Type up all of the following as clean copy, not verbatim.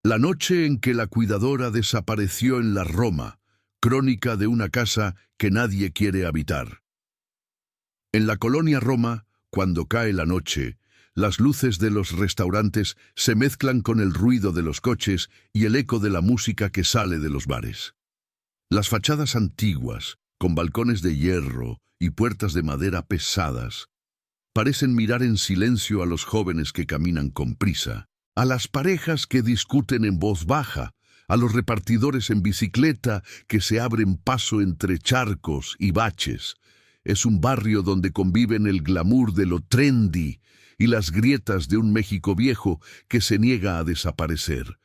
La noche en que la cuidadora desapareció en la Roma, crónica de una casa que nadie quiere habitar. En la colonia Roma, cuando cae la noche, las luces de los restaurantes se mezclan con el ruido de los coches y el eco de la música que sale de los bares. Las fachadas antiguas, con balcones de hierro y puertas de madera pesadas, parecen mirar en silencio a los jóvenes que caminan con prisa, a las parejas que discuten en voz baja, a los repartidores en bicicleta que se abren paso entre charcos y baches. Es un barrio donde conviven el glamour de lo trendy y las grietas de un México viejo que se niega a desaparecer.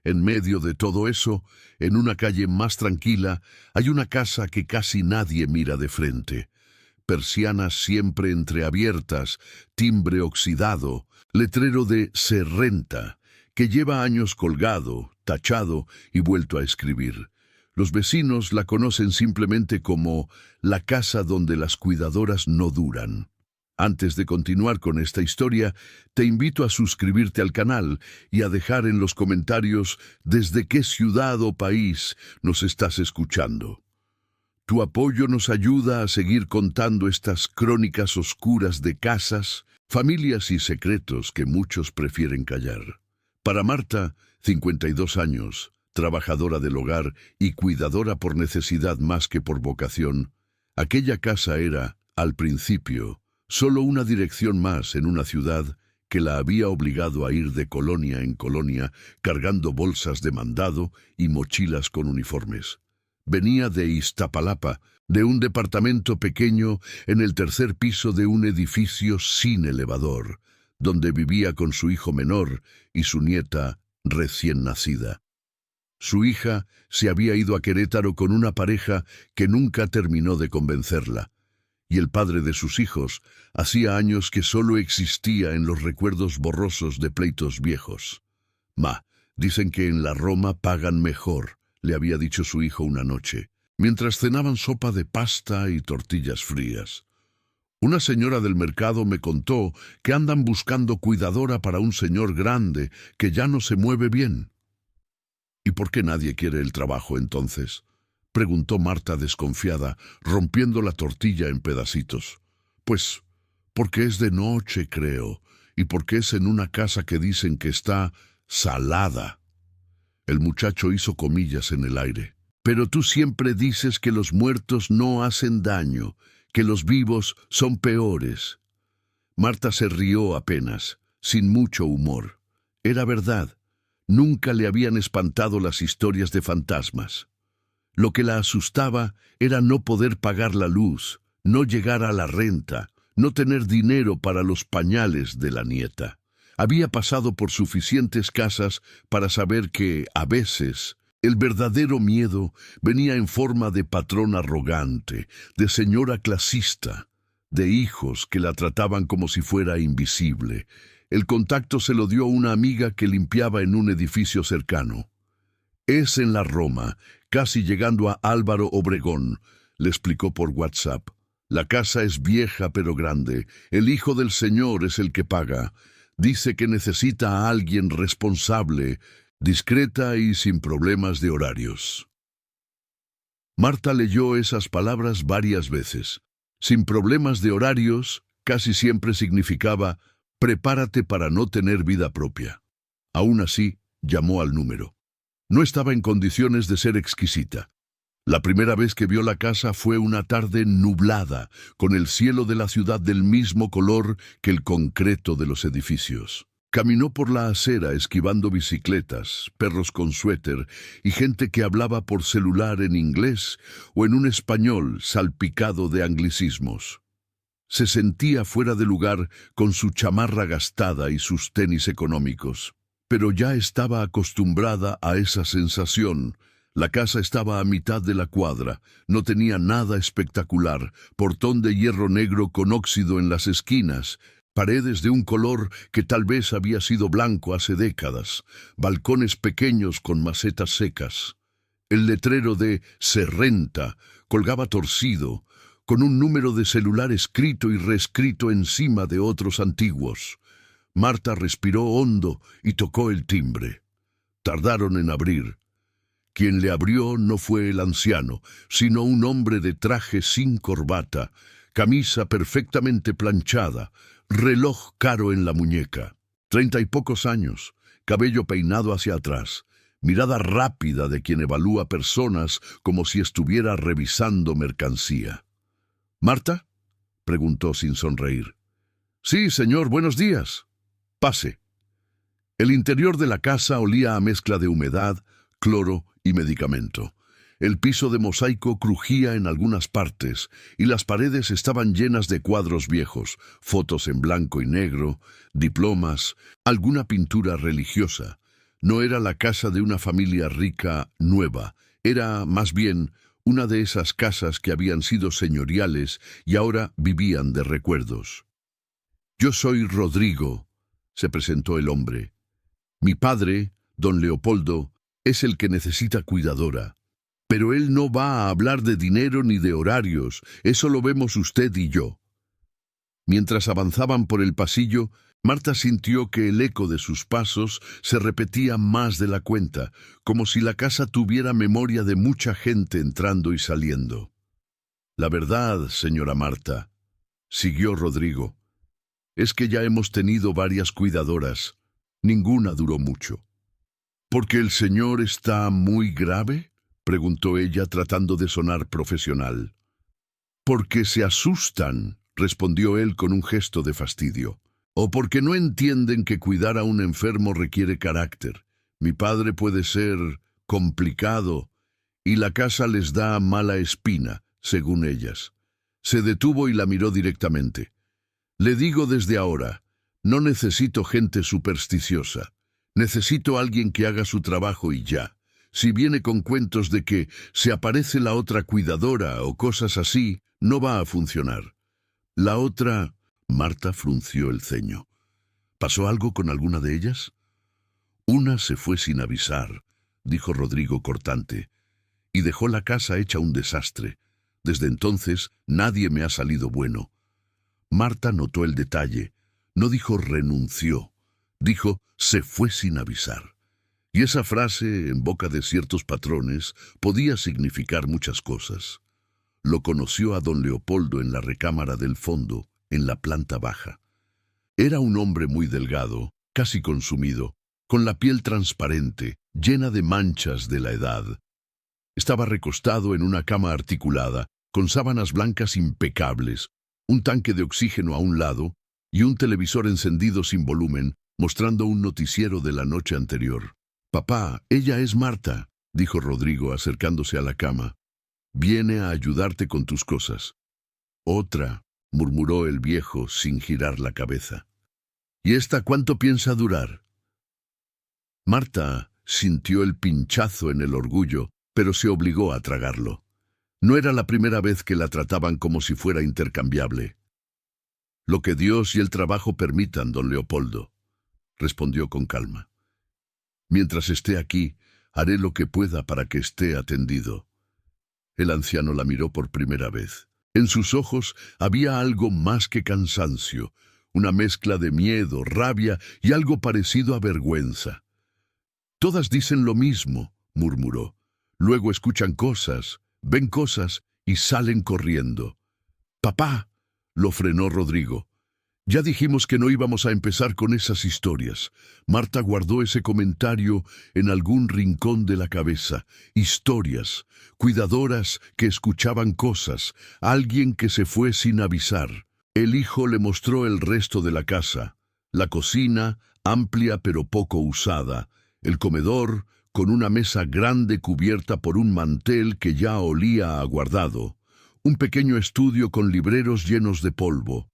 En medio de todo eso, en una calle más tranquila, hay una casa que casi nadie mira de frente. Persianas siempre entreabiertas, timbre oxidado, letrero de "se renta", que lleva años colgado, tachado y vuelto a escribir. Los vecinos la conocen simplemente como la casa donde las cuidadoras no duran. Antes de continuar con esta historia, te invito a suscribirte al canal y a dejar en los comentarios desde qué ciudad o país nos estás escuchando. Tu apoyo nos ayuda a seguir contando estas crónicas oscuras de casas, familias y secretos que muchos prefieren callar. Para Marta, 52 años, trabajadora del hogar y cuidadora por necesidad más que por vocación, aquella casa era, al principio, solo una dirección más en una ciudad que la había obligado a ir de colonia en colonia cargando bolsas de mandado y mochilas con uniformes. Venía de Iztapalapa, de un departamento pequeño en el tercer piso de un edificio sin elevador, donde vivía con su hijo menor y su nieta recién nacida. Su hija se había ido a Querétaro con una pareja que nunca terminó de convencerla, y el padre de sus hijos hacía años que solo existía en los recuerdos borrosos de pleitos viejos. Dicen que en la Roma pagan mejor, le había dicho su hijo una noche, mientras cenaban sopa de pasta y tortillas frías. Una señora del mercado me contó que andan buscando cuidadora para un señor grande que ya no se mueve bien. ¿Y por qué nadie quiere el trabajo entonces?, preguntó Marta desconfiada, rompiendo la tortilla en pedacitos. Pues, porque es de noche, creo, y porque es en una casa que dicen que está salada. El muchacho hizo comillas en el aire. Pero tú siempre dices que los muertos no hacen daño, que los vivos son peores. Marta se rió apenas, sin mucho humor. Era verdad. Nunca le habían espantado las historias de fantasmas. Lo que la asustaba era no poder pagar la luz, no llegar a la renta, no tener dinero para los pañales de la nieta. Había pasado por suficientes casas para saber que, a veces, el verdadero miedo venía en forma de patrón arrogante, de señora clasista, de hijos que la trataban como si fuera invisible. El contacto se lo dio una amiga que limpiaba en un edificio cercano. Es en la Roma, casi llegando a Álvaro Obregón, le explicó por WhatsApp. La casa es vieja pero grande. El hijo del señor es el que paga. Dice que necesita a alguien responsable, discreta y sin problemas de horarios. Marta leyó esas palabras varias veces. Sin problemas de horarios casi siempre significaba prepárate para no tener vida propia. Aún así, llamó al número. No estaba en condiciones de ser exquisita. La primera vez que vio la casa fue una tarde nublada, con el cielo de la ciudad del mismo color que el concreto de los edificios. Caminó por la acera esquivando bicicletas, perros con suéter y gente que hablaba por celular en inglés o en un español salpicado de anglicismos. Se sentía fuera de lugar con su chamarra gastada y sus tenis económicos. Pero ya estaba acostumbrada a esa sensación. La casa estaba a mitad de la cuadra, no tenía nada espectacular, portón de hierro negro con óxido en las esquinas, paredes de un color que tal vez había sido blanco hace décadas, balcones pequeños con macetas secas. El letrero de "se renta" colgaba torcido, con un número de celular escrito y reescrito encima de otros antiguos. Marta respiró hondo y tocó el timbre. Tardaron en abrir. Quien le abrió no fue el anciano, sino un hombre de traje sin corbata, camisa perfectamente planchada, reloj caro en la muñeca, 30 y pocos años, cabello peinado hacia atrás, mirada rápida de quien evalúa personas como si estuviera revisando mercancía. —¿Marta? —preguntó sin sonreír. —Sí, señor, buenos días. Pase. El interior de la casa olía a mezcla de humedad, cloro y medicamento. El piso de mosaico crujía en algunas partes y las paredes estaban llenas de cuadros viejos, fotos en blanco y negro, diplomas, alguna pintura religiosa. No era la casa de una familia rica nueva, era más bien una de esas casas que habían sido señoriales y ahora vivían de recuerdos. —Yo soy Rodrigo —se presentó el hombre—. Mi padre, don Leopoldo, es el que necesita cuidadora. Pero él no va a hablar de dinero ni de horarios, eso lo vemos usted y yo. Mientras avanzaban por el pasillo, Marta sintió que el eco de sus pasos se repetía más de la cuenta, como si la casa tuviera memoria de mucha gente entrando y saliendo. —La verdad, señora Marta —siguió Rodrigo—, es que ya hemos tenido varias cuidadoras. Ninguna duró mucho. —¿Porque el señor está muy grave? —preguntó ella tratando de sonar profesional. —Porque se asustan —respondió él con un gesto de fastidio—, o porque no entienden que cuidar a un enfermo requiere carácter. Mi padre puede ser complicado y la casa les da mala espina, según ellas. Se detuvo y la miró directamente. Le digo desde ahora, no necesito gente supersticiosa. Necesito a alguien que haga su trabajo y ya. Si viene con cuentos de que se aparece la otra cuidadora o cosas así, no va a funcionar. La otra... Marta frunció el ceño. ¿Pasó algo con alguna de ellas? Una se fue sin avisar, dijo Rodrigo cortante, y dejó la casa hecha un desastre. Desde entonces nadie me ha salido bueno. Marta notó el detalle. No dijo renunció, dijo se fue sin avisar. Y esa frase, en boca de ciertos patrones, podía significar muchas cosas. Lo conoció a don Leopoldo en la recámara del fondo, en la planta baja. Era un hombre muy delgado, casi consumido, con la piel transparente, llena de manchas de la edad. Estaba recostado en una cama articulada, con sábanas blancas impecables, un tanque de oxígeno a un lado y un televisor encendido sin volumen, mostrando un noticiero de la noche anterior. «Papá, ella es Marta», dijo Rodrigo acercándose a la cama. «Viene a ayudarte con tus cosas». «Otra», murmuró el viejo sin girar la cabeza. «¿Y esta cuánto piensa durar?» Marta sintió el pinchazo en el orgullo, pero se obligó a tragarlo. No era la primera vez que la trataban como si fuera intercambiable. «Lo que Dios y el trabajo permitan, don Leopoldo», respondió con calma. «Mientras esté aquí, haré lo que pueda para que esté atendido». El anciano la miró por primera vez. En sus ojos había algo más que cansancio, una mezcla de miedo, rabia y algo parecido a vergüenza. «Todas dicen lo mismo», murmuró. «Luego escuchan cosas, ven cosas y salen corriendo». «Papá», lo frenó Rodrigo. «Ya dijimos que no íbamos a empezar con esas historias». Marta guardó ese comentario en algún rincón de la cabeza. Historias, cuidadoras que escuchaban cosas, alguien que se fue sin avisar. El hijo le mostró el resto de la casa. La cocina, amplia pero poco usada. El comedor, con una mesa grande cubierta por un mantel que ya olía a aguardado. Un pequeño estudio con libreros llenos de polvo.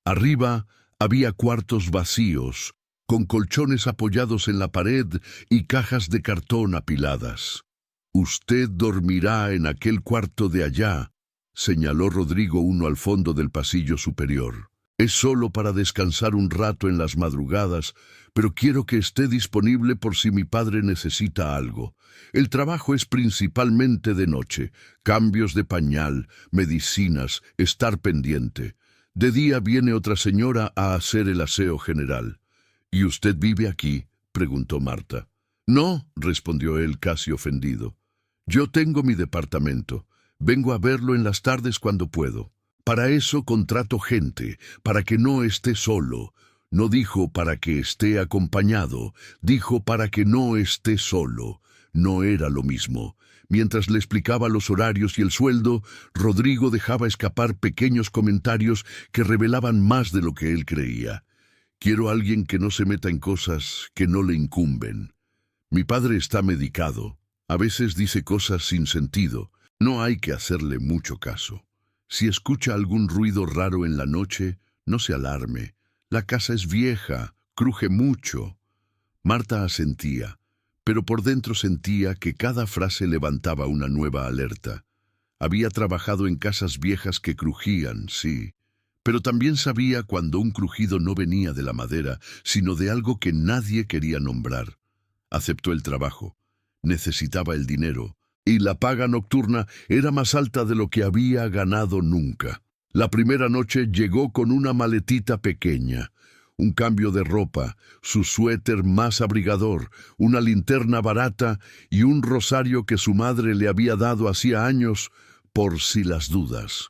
Arriba había cuartos vacíos, con colchones apoyados en la pared y cajas de cartón apiladas. «Usted dormirá en aquel cuarto de allá», señaló Rodrigo uno al fondo del pasillo superior. «Es solo para descansar un rato en las madrugadas, pero quiero que esté disponible por si mi padre necesita algo. El trabajo es principalmente de noche, cambios de pañal, medicinas, estar pendiente. De día viene otra señora a hacer el aseo general». «¿Y usted vive aquí?», preguntó Marta. No, respondió él casi ofendido. Yo tengo mi departamento. Vengo a verlo en las tardes cuando puedo. Para eso contrato gente, para que no esté solo. No dijo para que esté acompañado, dijo para que no esté solo. No era lo mismo. Mientras le explicaba los horarios y el sueldo, Rodrigo dejaba escapar pequeños comentarios que revelaban más de lo que él creía. Quiero a alguien que no se meta en cosas que no le incumben. Mi padre está medicado. A veces dice cosas sin sentido. No hay que hacerle mucho caso. Si escucha algún ruido raro en la noche, no se alarme. La casa es vieja, cruje mucho. Marta asentía, pero por dentro sentía que cada frase levantaba una nueva alerta. Había trabajado en casas viejas que crujían, sí, pero también sabía cuando un crujido no venía de la madera, sino de algo que nadie quería nombrar. Aceptó el trabajo. Necesitaba el dinero, y la paga nocturna era más alta de lo que había ganado nunca. La primera noche llegó con una maletita pequeña, un cambio de ropa, su suéter más abrigador, una linterna barata y un rosario que su madre le había dado hacía años por si las dudas.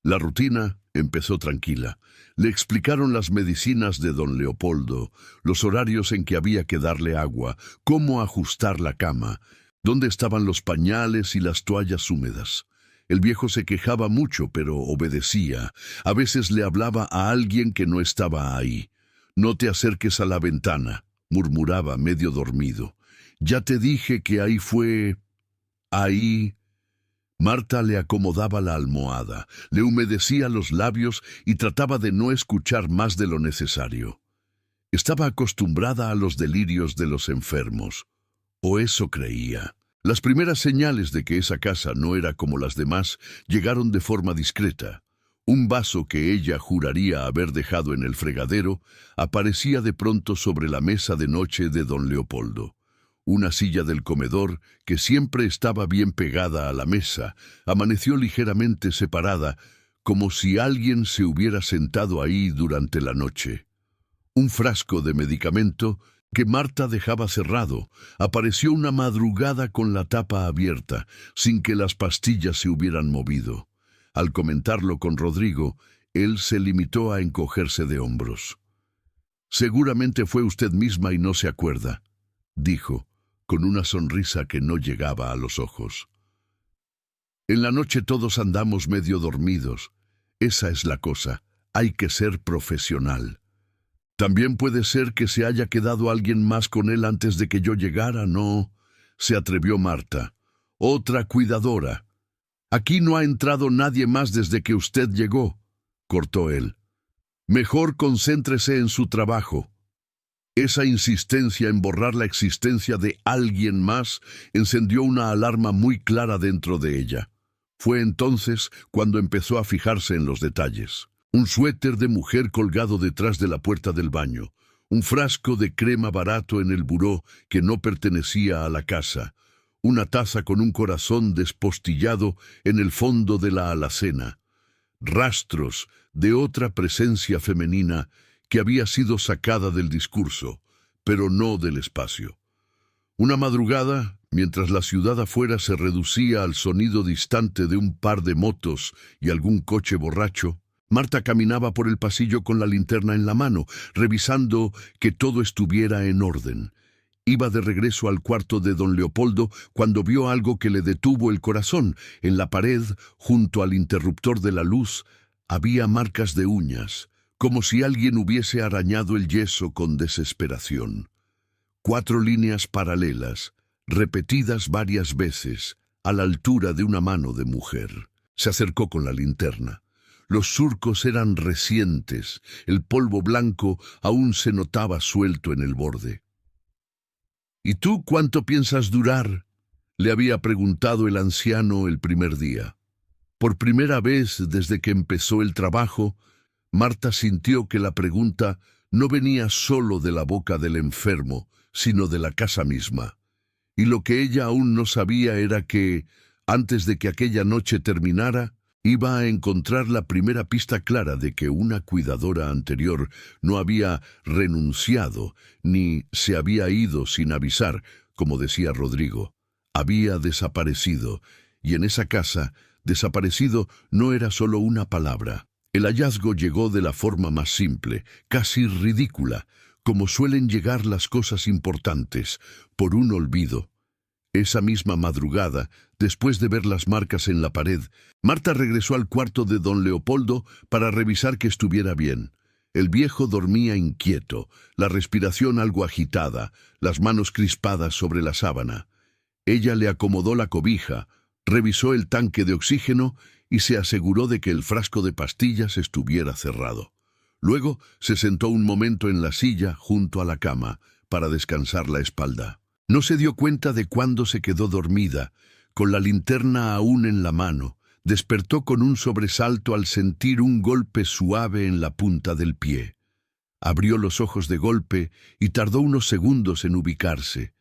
La rutina empezó tranquila. Le explicaron las medicinas de don Leopoldo, los horarios en que había que darle agua, cómo ajustar la cama, dónde estaban los pañales y las toallas húmedas. El viejo se quejaba mucho, pero obedecía. A veces le hablaba a alguien que no estaba ahí. «No te acerques a la ventana», murmuraba medio dormido. «Ya te dije que ahí fue... ahí...» Marta le acomodaba la almohada, le humedecía los labios y trataba de no escuchar más de lo necesario. Estaba acostumbrada a los delirios de los enfermos, o eso creía. Las primeras señales de que esa casa no era como las demás llegaron de forma discreta. Un vaso que ella juraría haber dejado en el fregadero aparecía de pronto sobre la mesa de noche de don Leopoldo. Una silla del comedor, que siempre estaba bien pegada a la mesa, amaneció ligeramente separada, como si alguien se hubiera sentado ahí durante la noche. Un frasco de medicamento, que Marta dejaba cerrado, apareció una madrugada con la tapa abierta, sin que las pastillas se hubieran movido. Al comentarlo con Rodrigo, él se limitó a encogerse de hombros. «Seguramente fue usted misma y no se acuerda», dijo, con una sonrisa que no llegaba a los ojos. «En la noche todos andamos medio dormidos. Esa es la cosa. Hay que ser profesional. También puede ser que se haya quedado alguien más con él antes de que yo llegara, ¿no?», se atrevió Marta. «Otra cuidadora». «Aquí no ha entrado nadie más desde que usted llegó», cortó él. «Mejor concéntrese en su trabajo». Esa insistencia en borrar la existencia de alguien más encendió una alarma muy clara dentro de ella. Fue entonces cuando empezó a fijarse en los detalles. Un suéter de mujer colgado detrás de la puerta del baño, un frasco de crema barato en el buró que no pertenecía a la casa, una taza con un corazón despostillado en el fondo de la alacena, rastros de otra presencia femenina que había sido sacada del discurso, pero no del espacio. Una madrugada, mientras la ciudad afuera se reducía al sonido distante de un par de motos y algún coche borracho, Marta caminaba por el pasillo con la linterna en la mano, revisando que todo estuviera en orden. Iba de regreso al cuarto de don Leopoldo cuando vio algo que le detuvo el corazón. En la pared, junto al interruptor de la luz, había marcas de uñas, como si alguien hubiese arañado el yeso con desesperación. 4 líneas paralelas, repetidas varias veces, a la altura de una mano de mujer. Se acercó con la linterna. Los surcos eran recientes, el polvo blanco aún se notaba suelto en el borde. «¿Y tú cuánto piensas durar?», le había preguntado el anciano el primer día. Por primera vez desde que empezó el trabajo, Marta sintió que la pregunta no venía solo de la boca del enfermo, sino de la casa misma. Y lo que ella aún no sabía era que, antes de que aquella noche terminara, Iba a encontrar la primera pista clara de que una cuidadora anterior no había renunciado ni se había ido sin avisar, como decía Rodrigo. Había desaparecido, y en esa casa, desaparecido no era solo una palabra. El hallazgo llegó de la forma más simple, casi ridícula, como suelen llegar las cosas importantes, por un olvido. Esa misma madrugada, después de ver las marcas en la pared, Marta regresó al cuarto de don Leopoldo para revisar que estuviera bien. El viejo dormía inquieto, la respiración algo agitada, las manos crispadas sobre la sábana. Ella le acomodó la cobija, revisó el tanque de oxígeno y se aseguró de que el frasco de pastillas estuviera cerrado. Luego se sentó un momento en la silla junto a la cama para descansar la espalda. No se dio cuenta de cuándo se quedó dormida, con la linterna aún en la mano. Despertó con un sobresalto al sentir un golpe suave en la punta del pie. Abrió los ojos de golpe y tardó unos segundos en ubicarse.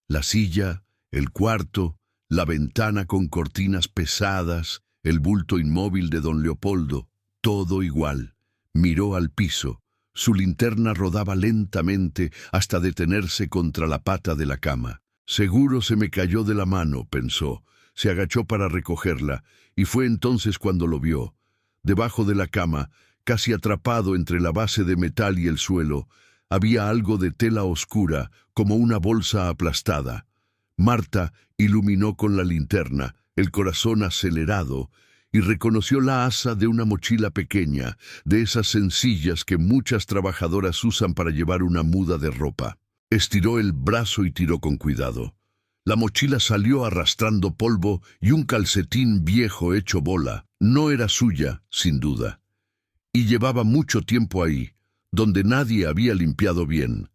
La silla, el cuarto, la ventana con cortinas pesadas, el bulto inmóvil de don Leopoldo, todo igual. Miró al piso. Su linterna rodaba lentamente hasta detenerse contra la pata de la cama. Seguro se me cayó de la mano, pensó. Se agachó para recogerla, y fue entonces cuando lo vio. Debajo de la cama, casi atrapado entre la base de metal y el suelo, había algo de tela oscura, como una bolsa aplastada. Marta iluminó con la linterna, el corazón acelerado, y reconoció la asa de una mochila pequeña, de esas sencillas que muchas trabajadoras usan para llevar una muda de ropa. Estiró el brazo y tiró con cuidado. La mochila salió arrastrando polvo y un calcetín viejo hecho bola. No era suya, sin duda. Y llevaba mucho tiempo ahí, donde nadie había limpiado bien.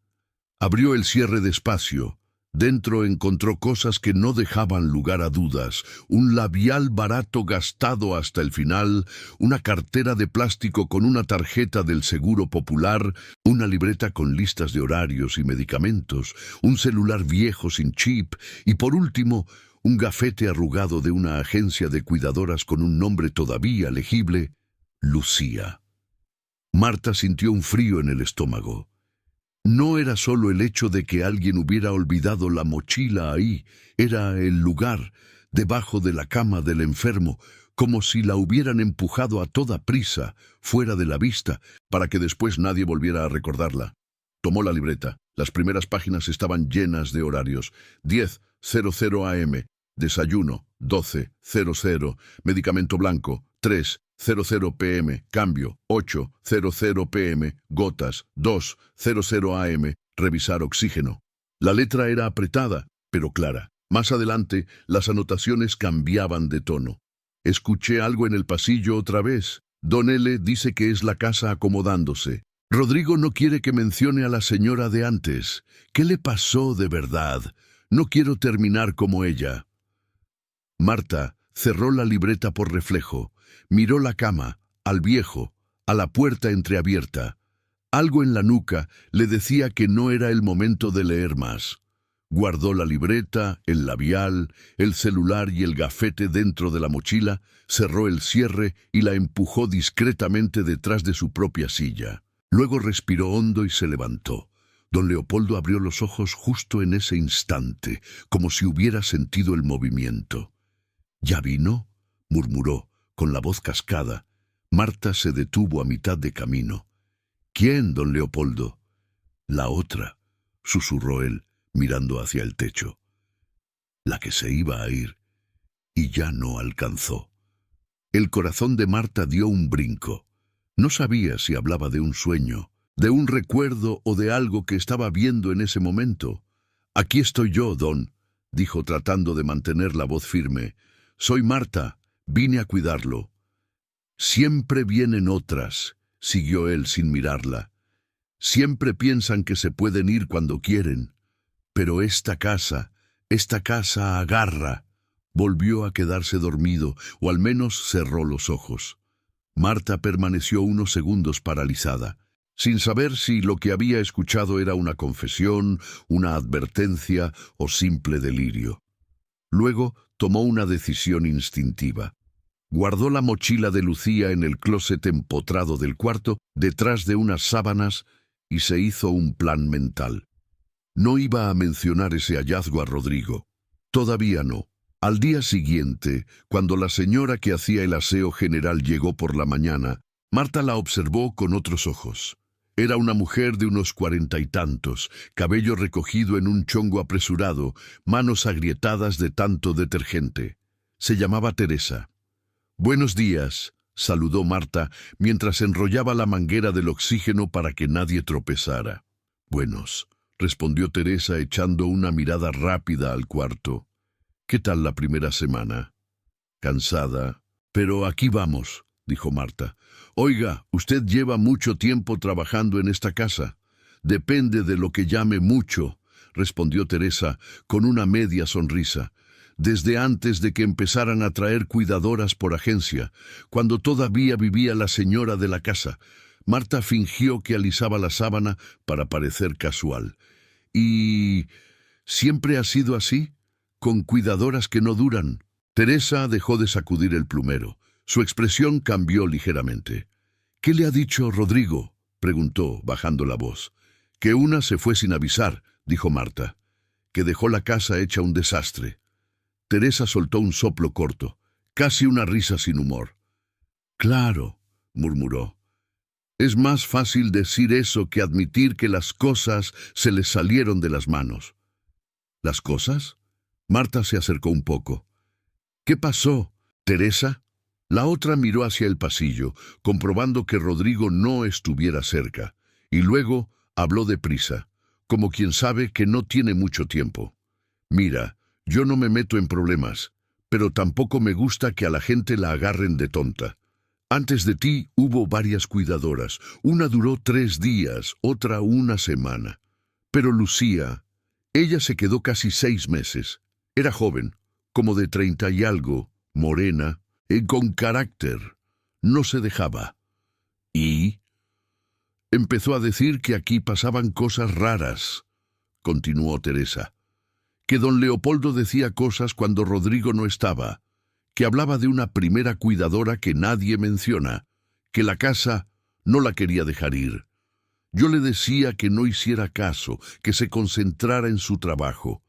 Abrió el cierre despacio. Dentro encontró cosas que no dejaban lugar a dudas: un labial barato gastado hasta el final, una cartera de plástico con una tarjeta del Seguro Popular, una libreta con listas de horarios y medicamentos, un celular viejo sin chip y, por último, un gafete arrugado de una agencia de cuidadoras con un nombre todavía legible: Lucía. Marta sintió un frío en el estómago. No era solo el hecho de que alguien hubiera olvidado la mochila ahí, era el lugar, debajo de la cama del enfermo, como si la hubieran empujado a toda prisa, fuera de la vista, para que después nadie volviera a recordarla. Tomó la libreta. Las primeras páginas estaban llenas de horarios. 10:00 AM, desayuno, 12:00, medicamento blanco, 3:00 PM, cambio, 8:00 PM, gotas, 2:00 AM, revisar oxígeno. La letra era apretada, pero clara. Más adelante, las anotaciones cambiaban de tono. Escuché algo en el pasillo otra vez. Don L. dice que es la casa acomodándose. Rodrigo no quiere que mencione a la señora de antes. ¿Qué le pasó de verdad? No quiero terminar como ella. Marta cerró la libreta por reflejo. Miró la cama, al viejo, a la puerta entreabierta. Algo en la nuca le decía que no era el momento de leer más. Guardó la libreta, el labial, el celular y el gafete dentro de la mochila, cerró el cierre y la empujó discretamente detrás de su propia silla. Luego respiró hondo y se levantó. Don Leopoldo abrió los ojos justo en ese instante, como si hubiera sentido el movimiento. «¿Ya vino?», murmuró, con la voz cascada. Marta se detuvo a mitad de camino. «¿Quién, don Leopoldo?» «La otra», susurró él, mirando hacia el techo. «La que se iba a ir». Y ya no alcanzó. El corazón de Marta dio un brinco. No sabía si hablaba de un sueño, de un recuerdo o de algo que estaba viendo en ese momento. «Aquí estoy yo, don», dijo tratando de mantener la voz firme. «Soy Marta, vine a cuidarlo». «Siempre vienen otras», siguió él sin mirarla. «Siempre piensan que se pueden ir cuando quieren. Pero esta casa agarra». Volvió a quedarse dormido, o al menos cerró los ojos. Marta permaneció unos segundos paralizada, sin saber si lo que había escuchado era una confesión, una advertencia o simple delirio. Luego tomó una decisión instintiva. Guardó la mochila de Lucía en el closet empotrado del cuarto, detrás de unas sábanas, y se hizo un plan mental. No iba a mencionar ese hallazgo a Rodrigo. Todavía no. Al día siguiente, cuando la señora que hacía el aseo general llegó por la mañana, Marta la observó con otros ojos. Era una mujer de unos 40 y tantos, cabello recogido en un chongo apresurado, manos agrietadas de tanto detergente. Se llamaba Teresa. «Buenos días», saludó Marta mientras enrollaba la manguera del oxígeno para que nadie tropezara. «Buenos», respondió Teresa echando una mirada rápida al cuarto. «¿Qué tal la primera semana?» «Cansada, pero aquí vamos», dijo Marta. «Oiga, usted lleva mucho tiempo trabajando en esta casa». «Depende de lo que llame mucho», respondió Teresa con una media sonrisa. «Desde antes de que empezaran a traer cuidadoras por agencia, cuando todavía vivía la señora de la casa». Marta fingió que alisaba la sábana para parecer casual. «¿Y siempre ha sido así? ¿Con cuidadoras que no duran?» Teresa dejó de sacudir el plumero. Su expresión cambió ligeramente. «¿Qué le ha dicho Rodrigo?», preguntó, bajando la voz. «Que una se fue sin avisar», dijo Marta. «Que dejó la casa hecha un desastre». Teresa soltó un soplo corto, casi una risa sin humor. «Claro», murmuró. «Es más fácil decir eso que admitir que las cosas se les salieron de las manos». «¿Las cosas?». Marta se acercó un poco. «¿Qué pasó, Teresa?». La otra miró hacia el pasillo, comprobando que Rodrigo no estuviera cerca, y luego habló deprisa, como quien sabe que no tiene mucho tiempo. «Mira, yo no me meto en problemas, pero tampoco me gusta que a la gente la agarren de tonta. Antes de ti hubo varias cuidadoras. Una duró 3 días, otra una semana. Pero Lucía, ella se quedó casi 6 meses. Era joven, como de 30 y algo, morena, con carácter. No se dejaba. Y empezó a decir que aquí pasaban cosas raras», continuó Teresa. «Que don Leopoldo decía cosas cuando Rodrigo no estaba, que hablaba de una primera cuidadora que nadie menciona, que la casa no la quería dejar ir. Yo le decía que no hiciera caso, que se concentrara en su trabajo,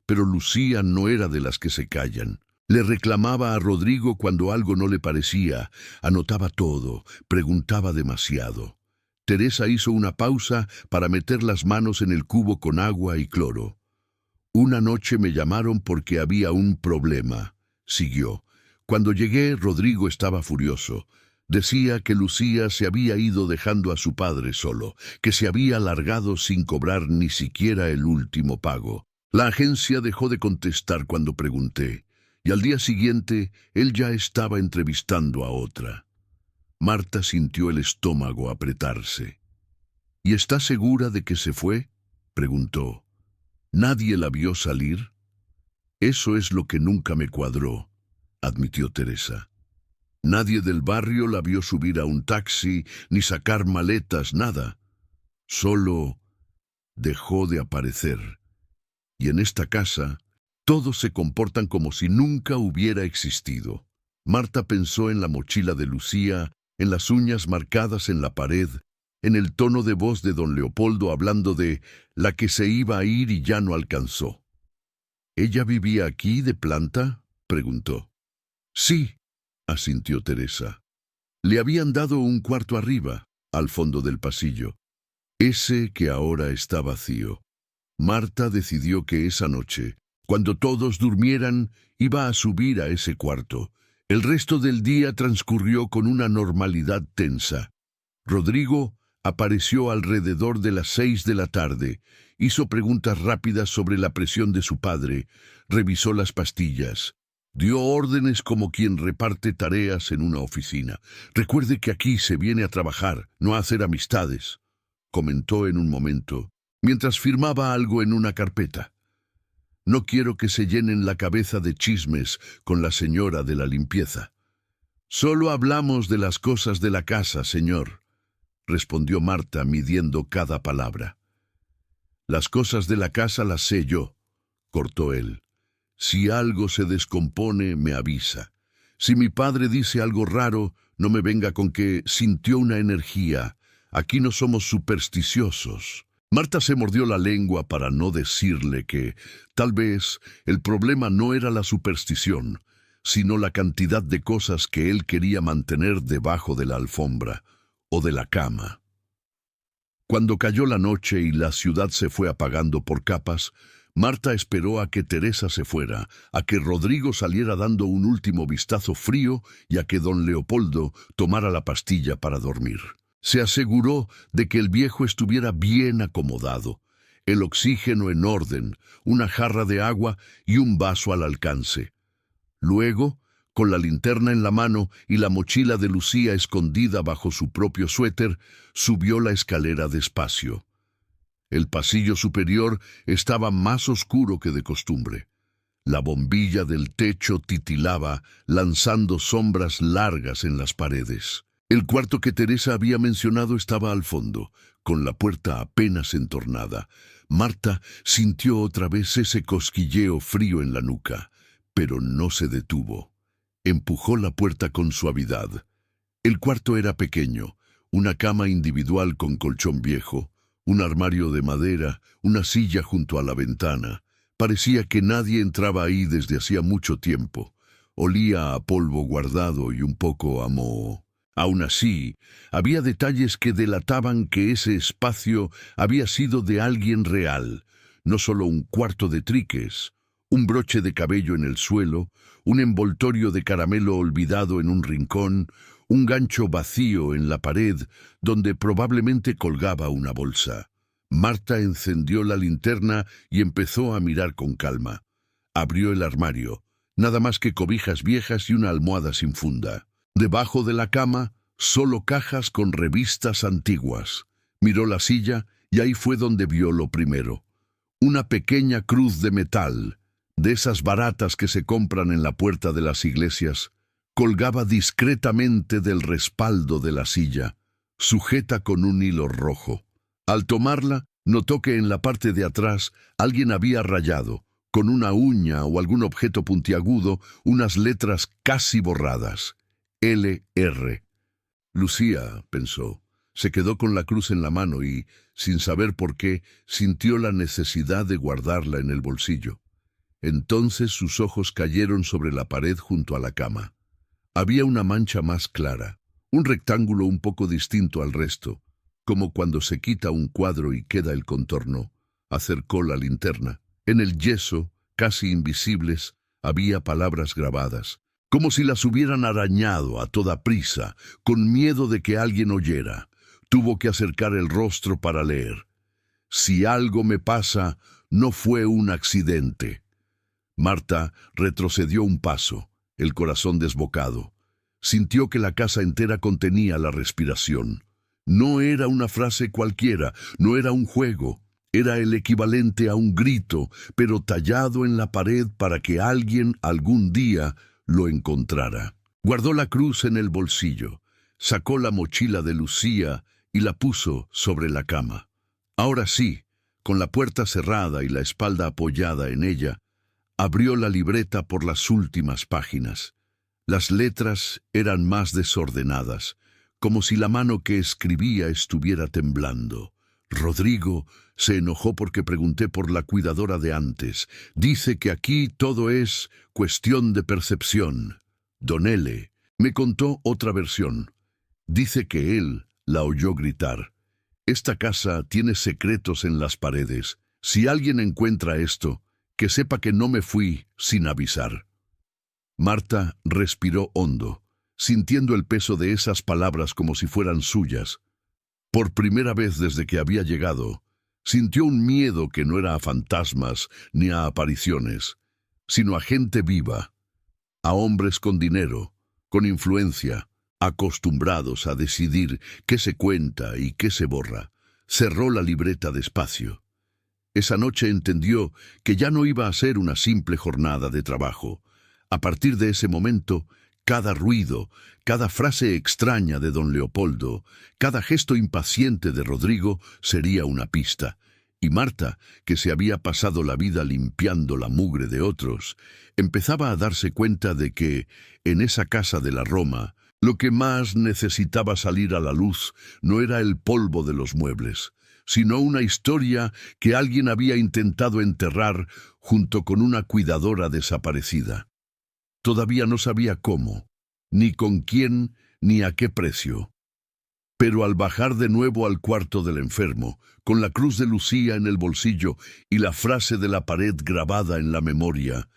pero Lucía no era de las que se callan. Le reclamaba a Rodrigo cuando algo no le parecía, anotaba todo, preguntaba demasiado». Teresa hizo una pausa para meter las manos en el cubo con agua y cloro. «Una noche me llamaron porque había un problema», siguió. «Cuando llegué, Rodrigo estaba furioso. Decía que Lucía se había ido dejando a su padre solo, que se había largado sin cobrar ni siquiera el último pago. La agencia dejó de contestar cuando pregunté, y al día siguiente él ya estaba entrevistando a otra». Marta sintió el estómago apretarse. «¿Y está segura de que se fue?», preguntó. «¿Nadie la vio salir?». «Eso es lo que nunca me cuadró», admitió Teresa. «Nadie del barrio la vio subir a un taxi, ni sacar maletas, nada. Solo dejó de aparecer. Y en esta casa, todos se comportan como si nunca hubiera existido». Marta pensó en la mochila de Lucía, en las uñas marcadas en la pared, en el tono de voz de don Leopoldo hablando de la que se iba a ir y ya no alcanzó. «¿Ella vivía aquí de planta?», preguntó. «Sí», asintió Teresa. «Le habían dado un cuarto arriba, al fondo del pasillo. Ese que ahora está vacío». Marta decidió que esa noche, cuando todos durmieran, iba a subir a ese cuarto. El resto del día transcurrió con una normalidad tensa. Rodrigo apareció alrededor de las 6 de la tarde, hizo preguntas rápidas sobre la presión de su padre, revisó las pastillas, dio órdenes como quien reparte tareas en una oficina. «Recuerde que aquí se viene a trabajar, no a hacer amistades», comentó en un momento, mientras firmaba algo en una carpeta. «No quiero que se llenen la cabeza de chismes con la señora de la limpieza». «Solo hablamos de las cosas de la casa, señor», respondió Marta midiendo cada palabra. «Las cosas de la casa las sé yo», cortó él. «Si algo se descompone, me avisa. Si mi padre dice algo raro, no me venga con que sintió una energía. Aquí no somos supersticiosos. Marta se mordió la lengua para no decirle que, tal vez, el problema no era la superstición, sino la cantidad de cosas que él quería mantener debajo de la alfombra o de la cama. Cuando cayó la noche y la ciudad se fue apagando por capas, Marta esperó a que Teresa se fuera, a que Rodrigo saliera dando un último vistazo frío y a que don Leopoldo tomara la pastilla para dormir. Se aseguró de que el viejo estuviera bien acomodado, el oxígeno en orden, una jarra de agua y un vaso al alcance. Luego, con la linterna en la mano y la mochila de Lucía escondida bajo su propio suéter, subió la escalera despacio. El pasillo superior estaba más oscuro que de costumbre. La bombilla del techo titilaba, lanzando sombras largas en las paredes. El cuarto que Teresa había mencionado estaba al fondo, con la puerta apenas entornada. Marta sintió otra vez ese cosquilleo frío en la nuca, pero no se detuvo. Empujó la puerta con suavidad. El cuarto era pequeño, una cama individual con colchón viejo, un armario de madera, una silla junto a la ventana. Parecía que nadie entraba ahí desde hacía mucho tiempo. Olía a polvo guardado y un poco a moho. Aún así, había detalles que delataban que ese espacio había sido de alguien real, no solo un cuarto de triques, un broche de cabello en el suelo, un envoltorio de caramelo olvidado en un rincón, un gancho vacío en la pared donde probablemente colgaba una bolsa. Marta encendió la linterna y empezó a mirar con calma. Abrió el armario, nada más que cobijas viejas y una almohada sin funda. Debajo de la cama, solo cajas con revistas antiguas. Miró la silla y ahí fue donde vio lo primero. Una pequeña cruz de metal, de esas baratas que se compran en la puerta de las iglesias, colgaba discretamente del respaldo de la silla, sujeta con un hilo rojo. Al tomarla, notó que en la parte de atrás alguien había rayado, con una uña o algún objeto puntiagudo, unas letras casi borradas. L.R. Lucía, pensó, se quedó con la cruz en la mano y, sin saber por qué, sintió la necesidad de guardarla en el bolsillo. Entonces sus ojos cayeron sobre la pared junto a la cama. Había una mancha más clara, un rectángulo un poco distinto al resto, como cuando se quita un cuadro y queda el contorno. Acercó la linterna. En el yeso, casi invisibles, había palabras grabadas, como si las hubieran arañado a toda prisa, con miedo de que alguien oyera. Tuvo que acercar el rostro para leer. Si algo me pasa, no fue un accidente. Marta retrocedió un paso, el corazón desbocado. Sintió que la casa entera contenía la respiración. No era una frase cualquiera, no era un juego. Era el equivalente a un grito, pero tallado en la pared para que alguien algún día lo encontrara. Guardó la cruz en el bolsillo, sacó la mochila de Lucía y la puso sobre la cama. Ahora sí, con la puerta cerrada y la espalda apoyada en ella, abrió la libreta por las últimas páginas. Las letras eran más desordenadas, como si la mano que escribía estuviera temblando. Rodrigo se enojó porque pregunté por la cuidadora de antes. Dice que aquí todo es cuestión de percepción. Don L. me contó otra versión. Dice que él la oyó gritar. Esta casa tiene secretos en las paredes. Si alguien encuentra esto, que sepa que no me fui sin avisar. Marta respiró hondo, sintiendo el peso de esas palabras como si fueran suyas. Por primera vez desde que había llegado, sintió un miedo que no era a fantasmas ni a apariciones, sino a gente viva, a hombres con dinero, con influencia, acostumbrados a decidir qué se cuenta y qué se borra. Cerró la libreta despacio. Esa noche entendió que ya no iba a ser una simple jornada de trabajo. A partir de ese momento, cada ruido, cada frase extraña de don Leopoldo, cada gesto impaciente de Rodrigo sería una pista. Y Marta, que se había pasado la vida limpiando la mugre de otros, empezaba a darse cuenta de que, en esa casa de la Roma, lo que más necesitaba salir a la luz no era el polvo de los muebles, sino una historia que alguien había intentado enterrar junto con una cuidadora desaparecida. Todavía no sabía cómo, ni con quién, ni a qué precio. Pero al bajar de nuevo al cuarto del enfermo, con la cruz de Lucía en el bolsillo y la frase de la pared grabada en la memoria,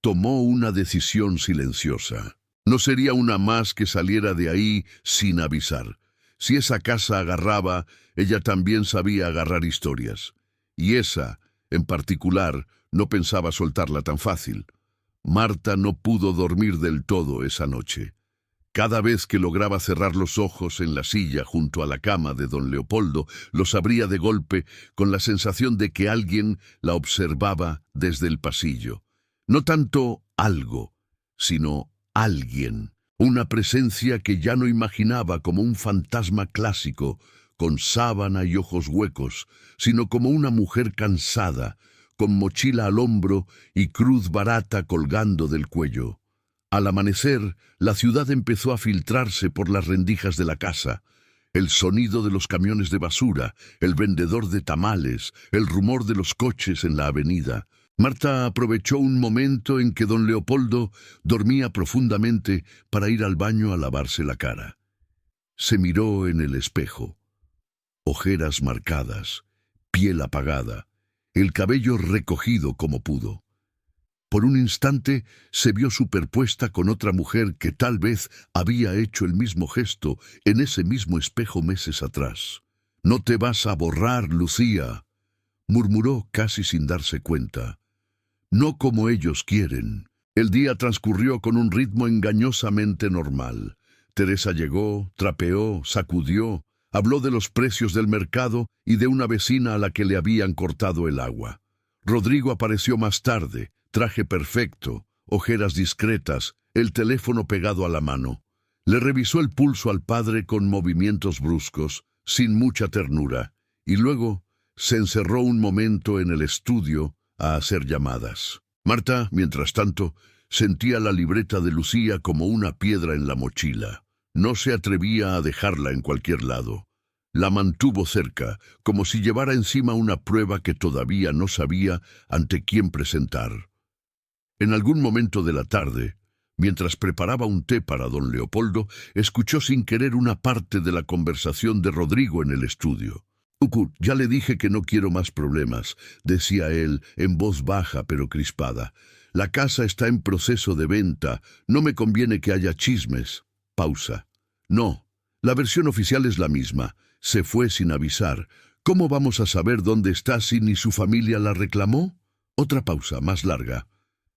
tomó una decisión silenciosa. No sería una más que saliera de ahí sin avisar. Si esa casa agarraba, ella también sabía agarrar historias. Y esa, en particular, no pensaba soltarla tan fácil. Marta no pudo dormir del todo esa noche. Cada vez que lograba cerrar los ojos en la silla junto a la cama de don Leopoldo, los abría de golpe con la sensación de que alguien la observaba desde el pasillo. No tanto algo, sino alguien. Una presencia que ya no imaginaba como un fantasma clásico, con sábana y ojos huecos, sino como una mujer cansada, con mochila al hombro y cruz barata colgando del cuello. Al amanecer, la ciudad empezó a filtrarse por las rendijas de la casa. El sonido de los camiones de basura, el vendedor de tamales, el rumor de los coches en la avenida. Marta aprovechó un momento en que don Leopoldo dormía profundamente para ir al baño a lavarse la cara. Se miró en el espejo. Ojeras marcadas, piel apagada, el cabello recogido como pudo. Por un instante se vio superpuesta con otra mujer que tal vez había hecho el mismo gesto en ese mismo espejo meses atrás. «No te vas a borrar, Lucía», murmuró casi sin darse cuenta. «No como ellos quieren». El día transcurrió con un ritmo engañosamente normal. Teresa llegó, trapeó, sacudió, habló de los precios del mercado y de una vecina a la que le habían cortado el agua. Rodrigo apareció más tarde, traje perfecto, ojeras discretas, el teléfono pegado a la mano. Le revisó el pulso al padre con movimientos bruscos, sin mucha ternura, y luego se encerró un momento en el estudio a hacer llamadas. Marta, mientras tanto, sentía la libreta de Lucía como una piedra en la mochila. No se atrevía a dejarla en cualquier lado. La mantuvo cerca, como si llevara encima una prueba que todavía no sabía ante quién presentar. En algún momento de la tarde, mientras preparaba un té para don Leopoldo, escuchó sin querer una parte de la conversación de Rodrigo en el estudio. «Ucu, ya le dije que no quiero más problemas», decía él, en voz baja pero crispada. «La casa está en proceso de venta, no me conviene que haya chismes». Pausa. «No, la versión oficial es la misma. Se fue sin avisar. ¿Cómo vamos a saber dónde está si ni su familia la reclamó?» Otra pausa, más larga.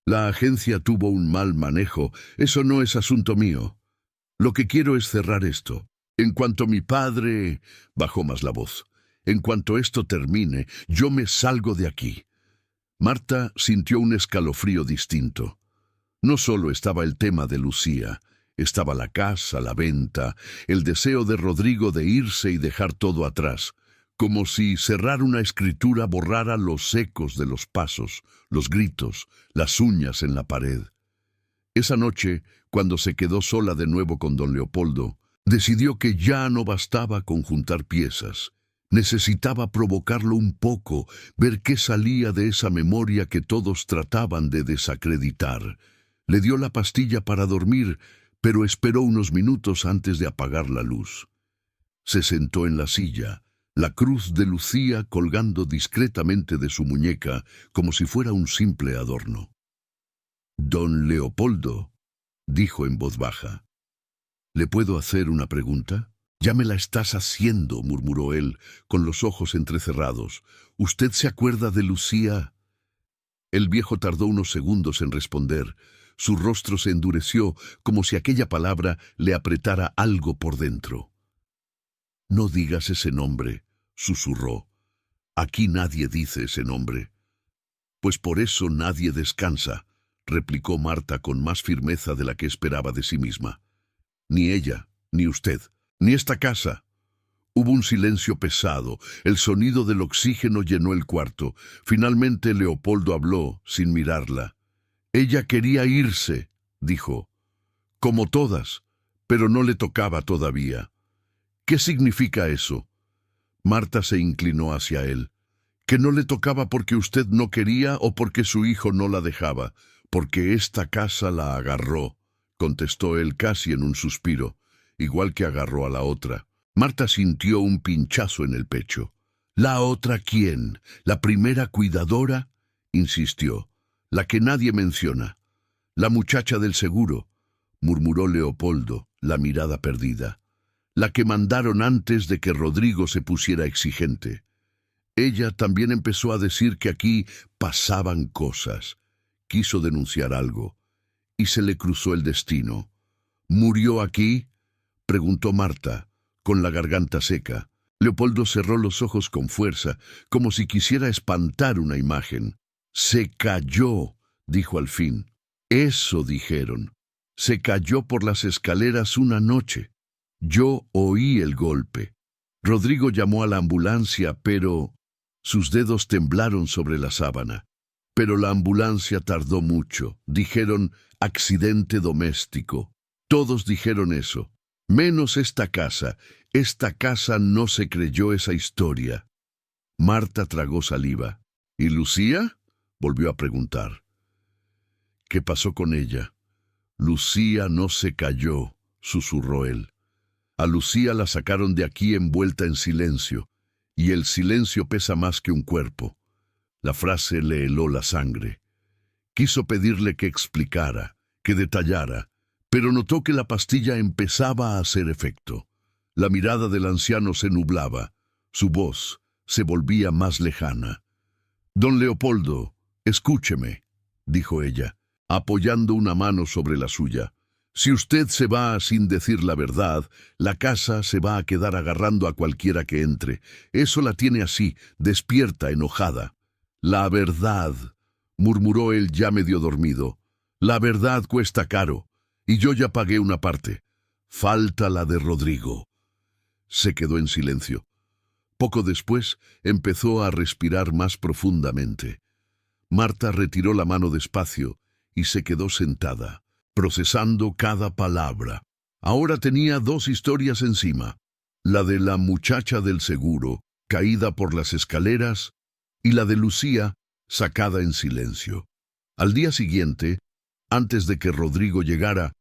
«La agencia tuvo un mal manejo. Eso no es asunto mío. Lo que quiero es cerrar esto. En cuanto mi padre...» Bajó más la voz. «En cuanto esto termine, yo me salgo de aquí». Marta sintió un escalofrío distinto. No solo estaba el tema de Lucía, estaba la casa, la venta, el deseo de Rodrigo de irse y dejar todo atrás, como si cerrar una escritura borrara los ecos de los pasos, los gritos, las uñas en la pared. Esa noche, cuando se quedó sola de nuevo con don Leopoldo, decidió que ya no bastaba con juntar piezas. Necesitaba provocarlo un poco, ver qué salía de esa memoria que todos trataban de desacreditar. Le dio la pastilla para dormir, pero esperó unos minutos antes de apagar la luz. Se sentó en la silla, la cruz de Lucía colgando discretamente de su muñeca, como si fuera un simple adorno. «Don Leopoldo», dijo en voz baja, «¿le puedo hacer una pregunta?» «Ya me la estás haciendo», murmuró él, con los ojos entrecerrados. «¿Usted se acuerda de Lucía?» El viejo tardó unos segundos en responder. Su rostro se endureció, como si aquella palabra le apretara algo por dentro. «No digas ese nombre», susurró. «Aquí nadie dice ese nombre». «Pues por eso nadie descansa», replicó Marta con más firmeza de la que esperaba de sí misma. «Ni ella, ni usted, ni esta casa. Hubo un silencio pesado. El sonido del oxígeno llenó el cuarto. Finalmente Leopoldo habló, sin mirarla. Ella quería irse, dijo. Como todas, pero no le tocaba todavía. ¿Qué significa eso? Marta se inclinó hacia él. Que no le tocaba porque usted no quería o porque su hijo no la dejaba. Porque esta casa la agarró, contestó él casi en un suspiro, igual que agarró a la otra. Marta sintió un pinchazo en el pecho. ¿La otra quién? ¿La primera cuidadora? Insistió. La que nadie menciona. La muchacha del seguro, murmuró Leopoldo, la mirada perdida. La que mandaron antes de que Rodrigo se pusiera exigente. Ella también empezó a decir que aquí pasaban cosas. Quiso denunciar algo, y se le cruzó el destino. ¿Murió aquí?, preguntó Marta, con la garganta seca. Leopoldo cerró los ojos con fuerza, como si quisiera espantar una imagen. Se cayó, dijo al fin. Eso dijeron. Se cayó por las escaleras una noche. Yo oí el golpe. Rodrigo llamó a la ambulancia, pero... Sus dedos temblaron sobre la sábana. Pero la ambulancia tardó mucho. Dijeron accidente doméstico. Todos dijeron eso. Menos esta casa. Esta casa no se creyó esa historia. Marta tragó saliva. ¿Y Lucía?, volvió a preguntar. ¿Qué pasó con ella? Lucía no se cayó, susurró él. A Lucía la sacaron de aquí envuelta en silencio, y el silencio pesa más que un cuerpo. La frase le heló la sangre. Quiso pedirle que explicara, que detallara, pero notó que la pastilla empezaba a hacer efecto. La mirada del anciano se nublaba, su voz se volvía más lejana. «Don Leopoldo, escúcheme», dijo ella, apoyando una mano sobre la suya. «Si usted se va sin decir la verdad, la casa se va a quedar agarrando a cualquiera que entre. Eso la tiene así, despierta, enojada». «La verdad», murmuró él ya medio dormido. «La verdad cuesta caro, y yo ya pagué una parte. Falta la de Rodrigo». Se quedó en silencio. Poco después empezó a respirar más profundamente. Marta retiró la mano despacio y se quedó sentada, procesando cada palabra. Ahora tenía dos historias encima: la de la muchacha del seguro, caída por las escaleras, y la de Lucía, sacada en silencio. Al día siguiente, antes de que Rodrigo llegara,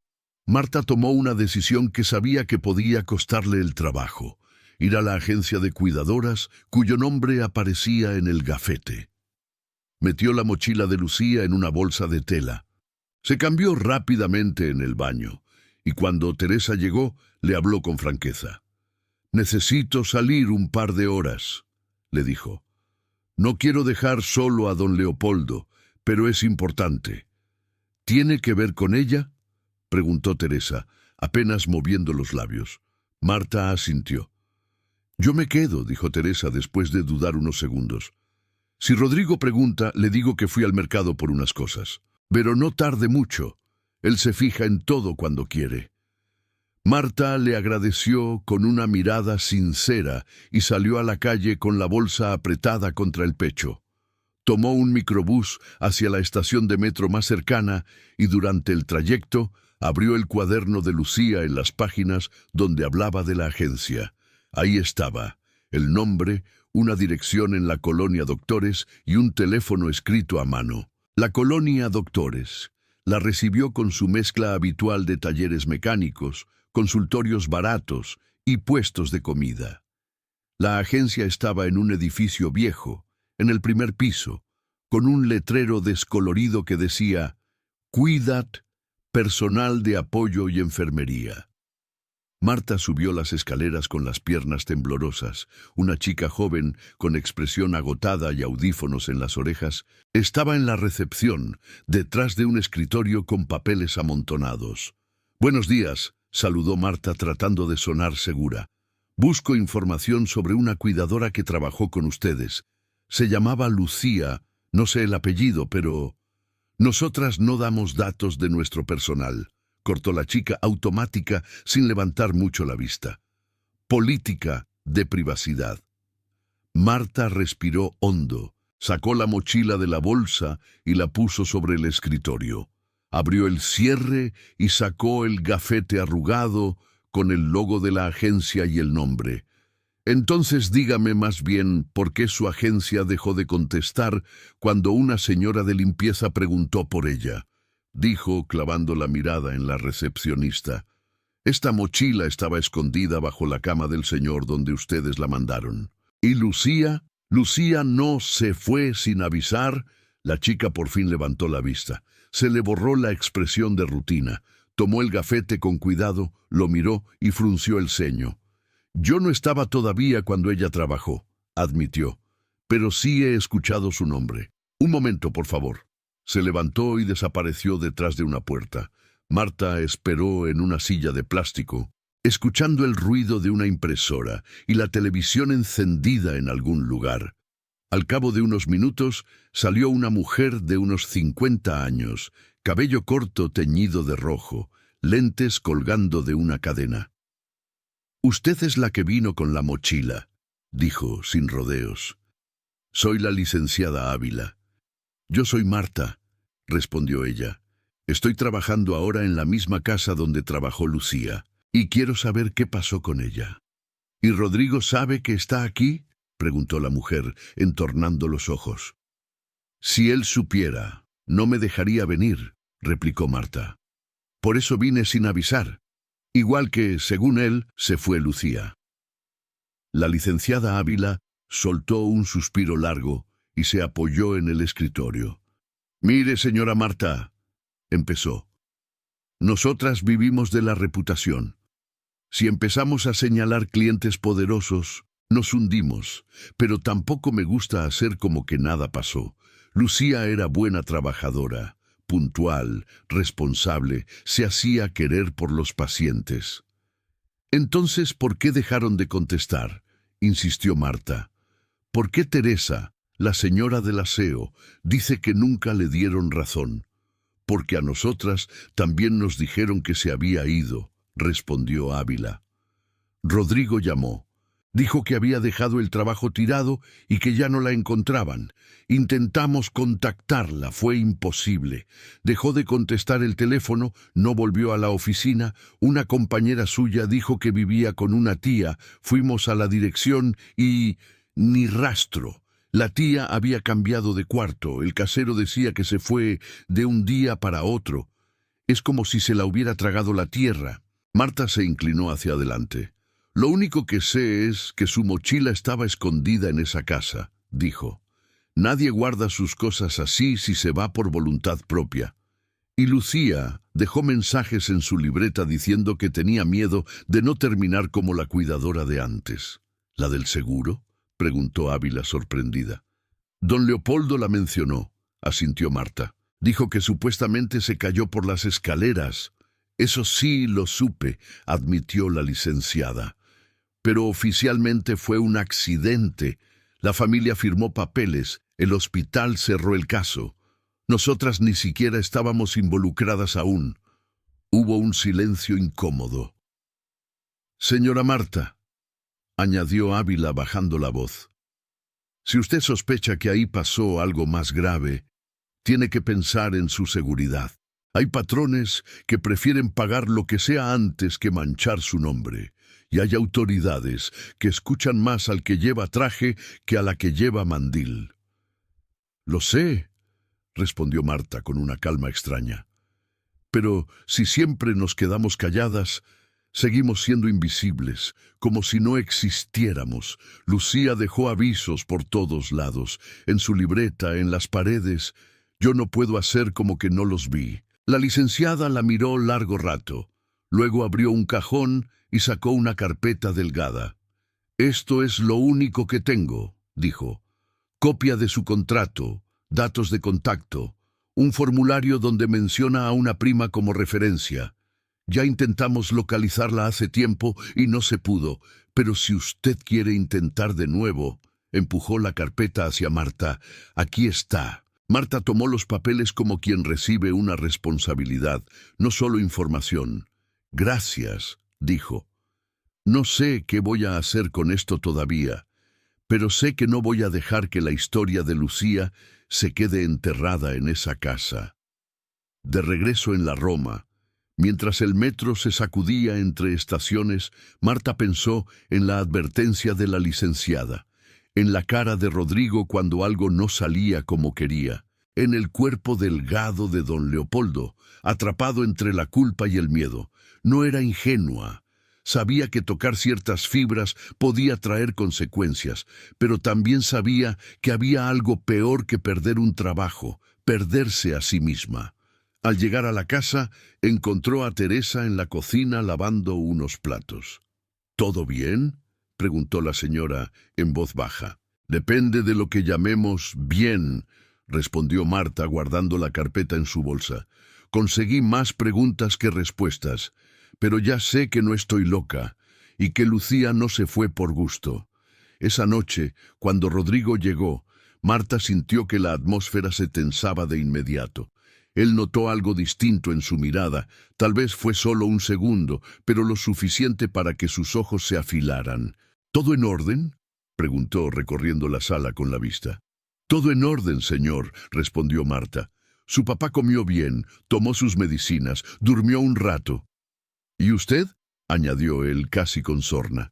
Marta tomó una decisión que sabía que podía costarle el trabajo: ir a la agencia de cuidadoras cuyo nombre aparecía en el gafete. Metió la mochila de Lucía en una bolsa de tela. Se cambió rápidamente en el baño, y cuando Teresa llegó, le habló con franqueza. «Necesito salir un par de horas», le dijo. «No quiero dejar solo a don Leopoldo, pero es importante». «¿Tiene que ver con ella?», preguntó Teresa, apenas moviendo los labios. Marta asintió. «Yo me quedo», dijo Teresa después de dudar unos segundos. «Si Rodrigo pregunta, le digo que fui al mercado por unas cosas. Pero no tarde mucho. Él se fija en todo cuando quiere». Marta le agradeció con una mirada sincera y salió a la calle con la bolsa apretada contra el pecho. Tomó un microbús hacia la estación de metro más cercana y durante el trayecto abrió el cuaderno de Lucía en las páginas donde hablaba de la agencia. Ahí estaba el nombre, una dirección en la Colonia Doctores y un teléfono escrito a mano. La Colonia Doctores la recibió con su mezcla habitual de talleres mecánicos, consultorios baratos y puestos de comida. La agencia estaba en un edificio viejo, en el primer piso, con un letrero descolorido que decía «Cuidat, personal de apoyo y enfermería». Marta subió las escaleras con las piernas temblorosas. Una chica joven, con expresión agotada y audífonos en las orejas, estaba en la recepción, detrás de un escritorio con papeles amontonados. «Buenos días», saludó Marta tratando de sonar segura. «Busco información sobre una cuidadora que trabajó con ustedes. Se llamaba Lucía, no sé el apellido, pero...» «Nosotras no damos datos de nuestro personal», cortó la chica automática sin levantar mucho la vista. «Política», de privacidad. Marta respiró hondo, sacó la mochila de la bolsa y la puso sobre el escritorio. Abrió el cierre y sacó el gafete arrugado con el logo de la agencia y el nombre. Entonces dígame más bien por qué su agencia dejó de contestar cuando una señora de limpieza preguntó por ella, dijo clavando la mirada en la recepcionista. Esta mochila estaba escondida bajo la cama del señor donde ustedes la mandaron. ¿Y Lucía? ¿Lucía no se fue sin avisar? La chica por fin levantó la vista. Se le borró la expresión de rutina. Tomó el gafete con cuidado, lo miró y frunció el ceño. Yo no estaba todavía cuando ella trabajó, admitió, pero sí he escuchado su nombre. Un momento, por favor. Se levantó y desapareció detrás de una puerta. Marta esperó en una silla de plástico, escuchando el ruido de una impresora y la televisión encendida en algún lugar. Al cabo de unos minutos salió una mujer de unos 50 años, cabello corto teñido de rojo, lentes colgando de una cadena. «Usted es la que vino con la mochila», dijo sin rodeos. «Soy la licenciada Ávila». «Yo soy Marta», respondió ella. «Estoy trabajando ahora en la misma casa donde trabajó Lucía, y quiero saber qué pasó con ella». «¿Y Rodrigo sabe que está aquí?», preguntó la mujer, entornando los ojos. «Si él supiera, no me dejaría venir», replicó Marta. «Por eso vine sin avisar. Igual que, según él, se fue Lucía». La licenciada Ávila soltó un suspiro largo y se apoyó en el escritorio. «Mire, señora Marta», empezó. «Nosotras vivimos de la reputación. Si empezamos a señalar clientes poderosos, nos hundimos, pero tampoco me gusta hacer como que nada pasó. Lucía era buena trabajadora, puntual, responsable, se hacía querer por los pacientes». «Entonces, ¿por qué dejaron de contestar?», insistió Marta. «¿Por qué Teresa, la señora del aseo, dice que nunca le dieron razón?» «Porque a nosotras también nos dijeron que se había ido», respondió Ávila. Rodrigo llamó. Dijo que había dejado el trabajo tirado y que ya no la encontraban. Intentamos contactarla, fue imposible. Dejó de contestar el teléfono, no volvió a la oficina. Una compañera suya dijo que vivía con una tía. Fuimos a la dirección y... ni rastro. La tía había cambiado de cuarto. El casero decía que se fue de un día para otro. Es como si se la hubiera tragado la tierra. Marta se inclinó hacia adelante. «Lo único que sé es que su mochila estaba escondida en esa casa», dijo. «Nadie guarda sus cosas así si se va por voluntad propia». Y Lucía dejó mensajes en su libreta diciendo que tenía miedo de no terminar como la cuidadora de antes. «¿La del seguro?», preguntó Ávila sorprendida. «Don Leopoldo la mencionó», asintió Marta. «Dijo que supuestamente se cayó por las escaleras». «Eso sí lo supe», admitió la licenciada. «Pero oficialmente fue un accidente. La familia firmó papeles, el hospital cerró el caso. Nosotras ni siquiera estábamos involucradas aún». Hubo un silencio incómodo. «Señora Marta», añadió Ávila bajando la voz, «si usted sospecha que ahí pasó algo más grave, tiene que pensar en su seguridad. Hay patrones que prefieren pagar lo que sea antes que manchar su nombre. Y hay autoridades que escuchan más al que lleva traje que a la que lleva mandil». «Lo sé», respondió Marta con una calma extraña. «Pero si siempre nos quedamos calladas, seguimos siendo invisibles, como si no existiéramos. Lucía dejó avisos por todos lados, en su libreta, en las paredes. Yo no puedo hacer como que no los vi». La licenciada la miró largo rato. Luego abrió un cajón y sacó una carpeta delgada. «Esto es lo único que tengo», dijo. «Copia de su contrato, datos de contacto, un formulario donde menciona a una prima como referencia. Ya intentamos localizarla hace tiempo y no se pudo, pero si usted quiere intentar de nuevo», empujó la carpeta hacia Marta. «Aquí está». Marta tomó los papeles como quien recibe una responsabilidad, no solo información. «Gracias», dijo. No sé qué voy a hacer con esto todavía, pero sé que no voy a dejar que la historia de Lucía se quede enterrada en esa casa. De regreso en la Roma, mientras el metro se sacudía entre estaciones, Marta pensó en la advertencia de la licenciada, en la cara de Rodrigo cuando algo no salía como quería, en el cuerpo delgado de don Leopoldo, atrapado entre la culpa y el miedo. No era ingenua. Sabía que tocar ciertas fibras podía traer consecuencias, pero también sabía que había algo peor que perder un trabajo, perderse a sí misma. Al llegar a la casa, encontró a Teresa en la cocina lavando unos platos. ¿Todo bien?, preguntó la señora en voz baja. Depende de lo que llamemos bien, respondió Marta guardando la carpeta en su bolsa. Conseguí más preguntas que respuestas, pero ya sé que no estoy loca y que Lucía no se fue por gusto. Esa noche, cuando Rodrigo llegó, Marta sintió que la atmósfera se tensaba de inmediato. Él notó algo distinto en su mirada. Tal vez fue solo un segundo, pero lo suficiente para que sus ojos se afilaran. ¿Todo en orden?, preguntó, recorriendo la sala con la vista. Todo en orden, señor, respondió Marta. Su papá comió bien, tomó sus medicinas, durmió un rato. ¿Y usted?, añadió él casi con sorna.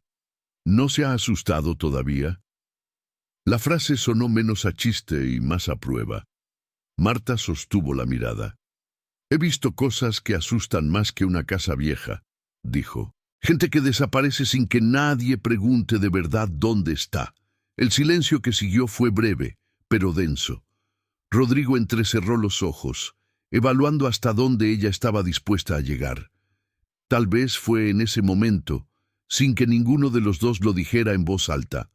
¿No se ha asustado todavía? La frase sonó menos a chiste y más a prueba. Marta sostuvo la mirada. He visto cosas que asustan más que una casa vieja, dijo. Gente que desaparece sin que nadie pregunte de verdad dónde está. El silencio que siguió fue breve, pero denso. Rodrigo entrecerró los ojos, evaluando hasta dónde ella estaba dispuesta a llegar. Tal vez fue en ese momento, sin que ninguno de los dos lo dijera en voz alta,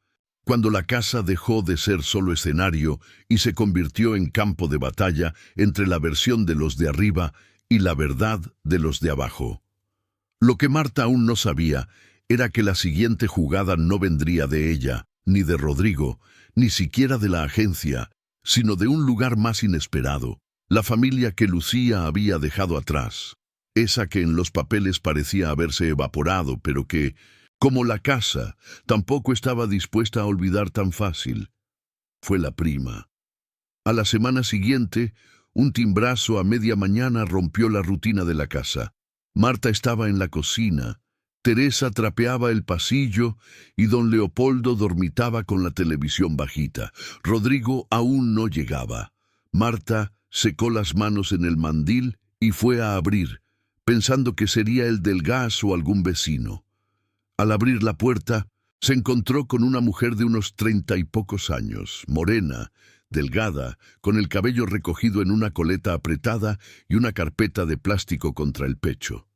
cuando la casa dejó de ser solo escenario y se convirtió en campo de batalla entre la versión de los de arriba y la verdad de los de abajo. Lo que Marta aún no sabía era que la siguiente jugada no vendría de ella, ni de Rodrigo, ni siquiera de la agencia, sino de un lugar más inesperado, la familia que Lucía había dejado atrás, esa que en los papeles parecía haberse evaporado, pero que, como la casa, tampoco estaba dispuesta a olvidar tan fácil. Fue la prima. A la semana siguiente, un timbrazo a media mañana rompió la rutina de la casa. Marta estaba en la cocina, Teresa trapeaba el pasillo y don Leopoldo dormitaba con la televisión bajita. Rodrigo aún no llegaba. Marta secó las manos en el mandil y fue a abrir, pensando que sería el del gas o algún vecino. Al abrir la puerta, se encontró con una mujer de unos 30 y pocos años, morena, delgada, con el cabello recogido en una coleta apretada y una carpeta de plástico contra el pecho.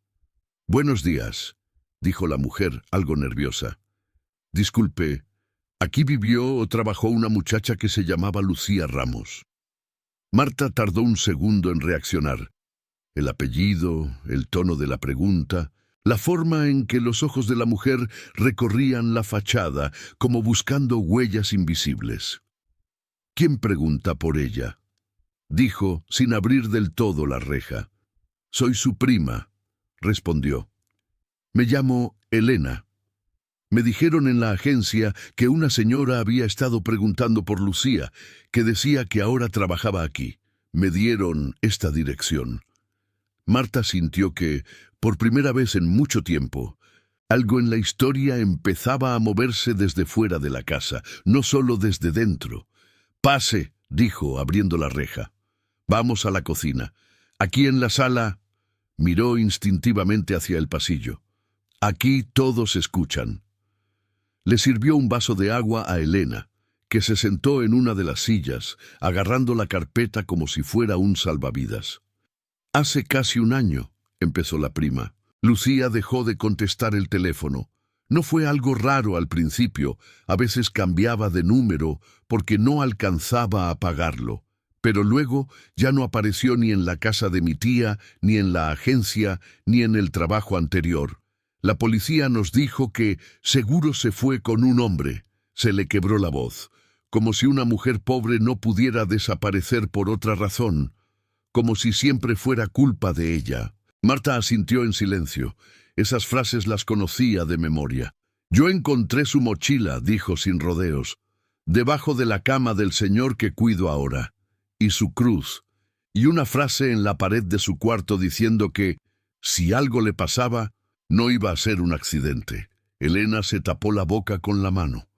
«Buenos días», dijo la mujer, algo nerviosa. «Disculpe, ¿aquí vivió o trabajó una muchacha que se llamaba Lucía Ramos?» Marta tardó un segundo en reaccionar. El apellido, el tono de la pregunta, la forma en que los ojos de la mujer recorrían la fachada como buscando huellas invisibles. «¿Quién pregunta por ella?», dijo, sin abrir del todo la reja. «Soy su prima», respondió. «Me llamo Elena. Me dijeron en la agencia que una señora había estado preguntando por Lucía, que decía que ahora trabajaba aquí. Me dieron esta dirección». Marta sintió que, por primera vez en mucho tiempo, algo en la historia empezaba a moverse desde fuera de la casa, no solo desde dentro. «Pase», dijo, abriendo la reja. «Vamos a la cocina. Aquí en la sala...» Miró instintivamente hacia el pasillo. «Aquí todos escuchan». Le sirvió un vaso de agua a Elena, que se sentó en una de las sillas, agarrando la carpeta como si fuera un salvavidas. «Hace casi un año», empezó la prima. Lucía dejó de contestar el teléfono. No fue algo raro al principio, a veces cambiaba de número porque no alcanzaba a pagarlo, pero luego ya no apareció ni en la casa de mi tía, ni en la agencia, ni en el trabajo anterior. La policía nos dijo que seguro se fue con un hombre. Se le quebró la voz, como si una mujer pobre no pudiera desaparecer por otra razón, como si siempre fuera culpa de ella. Marta asintió en silencio. Esas frases las conocía de memoria. Yo encontré su mochila, dijo sin rodeos, debajo de la cama del señor que cuido ahora, y su cruz, y una frase en la pared de su cuarto diciendo que, si algo le pasaba, no iba a ser un accidente. Elena se tapó la boca con la mano.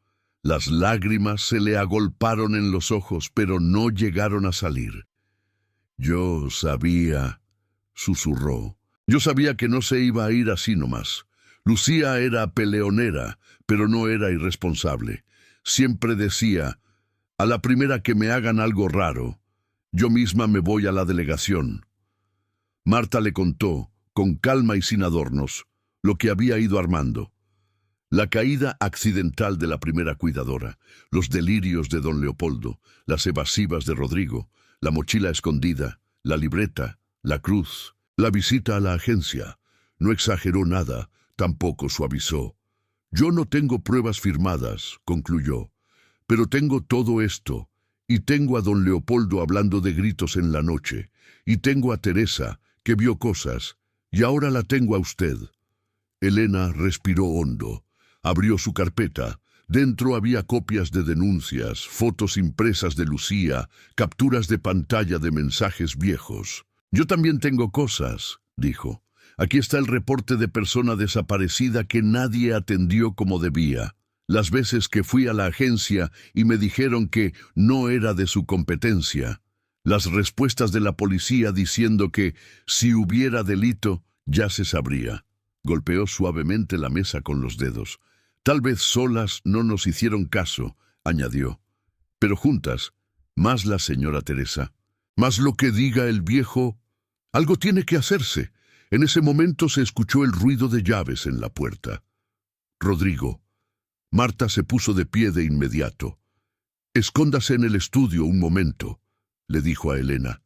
Las lágrimas se le agolparon en los ojos, pero no llegaron a salir. Yo sabía, susurró. Yo sabía que no se iba a ir así nomás. Lucía era peleonera, pero no era irresponsable. Siempre decía, a la primera que me hagan algo raro, yo misma me voy a la delegación. Marta le contó, con calma y sin adornos, lo que había ido armando. La caída accidental de la primera cuidadora, los delirios de don Leopoldo, las evasivas de Rodrigo, la mochila escondida, la libreta, la cruz, la visita a la agencia. No exageró nada, tampoco suavizó. Yo no tengo pruebas firmadas, concluyó, pero tengo todo esto, y tengo a don Leopoldo hablando de gritos en la noche, y tengo a Teresa, que vio cosas, y ahora la tengo a usted. Elena respiró hondo. Abrió su carpeta. Dentro había copias de denuncias, fotos impresas de Lucía, capturas de pantalla de mensajes viejos. Yo también tengo cosas, dijo. Aquí está el reporte de persona desaparecida que nadie atendió como debía. Las veces que fui a la agencia y me dijeron que no era de su competencia. Las respuestas de la policía diciendo que, si hubiera delito, ya se sabría. Golpeó suavemente la mesa con los dedos. Tal vez solas no nos hicieron caso, añadió. Pero juntas, más la señora Teresa, más lo que diga el viejo, algo tiene que hacerse. En ese momento se escuchó el ruido de llaves en la puerta. Rodrigo. Marta se puso de pie de inmediato. Escóndase en el estudio un momento, le dijo a Elena.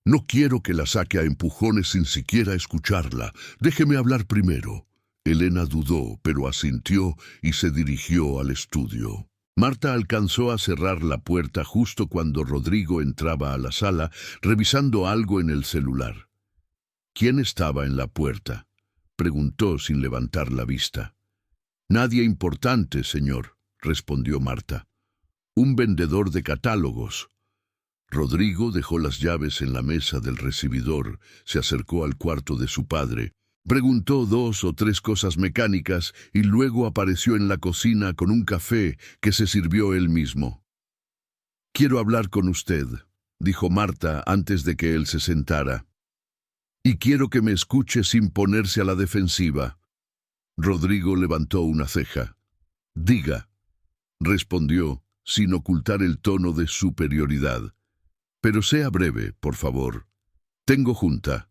No quiero que la saque a empujones sin siquiera escucharla. Déjeme hablar primero. Elena dudó, pero asintió y se dirigió al estudio. Marta alcanzó a cerrar la puerta justo cuando Rodrigo entraba a la sala, revisando algo en el celular. ¿Quién estaba en la puerta?, preguntó sin levantar la vista. Nadie importante, señor, respondió Marta. Un vendedor de catálogos. Rodrigo dejó las llaves en la mesa del recibidor, se acercó al cuarto de su padre, preguntó 2 o 3 cosas mecánicas y luego apareció en la cocina con un café que se sirvió él mismo. «Quiero hablar con usted», dijo Marta antes de que él se sentara. «Y quiero que me escuche sin ponerse a la defensiva». Rodrigo levantó una ceja. «Diga», respondió, sin ocultar el tono de superioridad. «Pero sea breve, por favor. Tengo junta».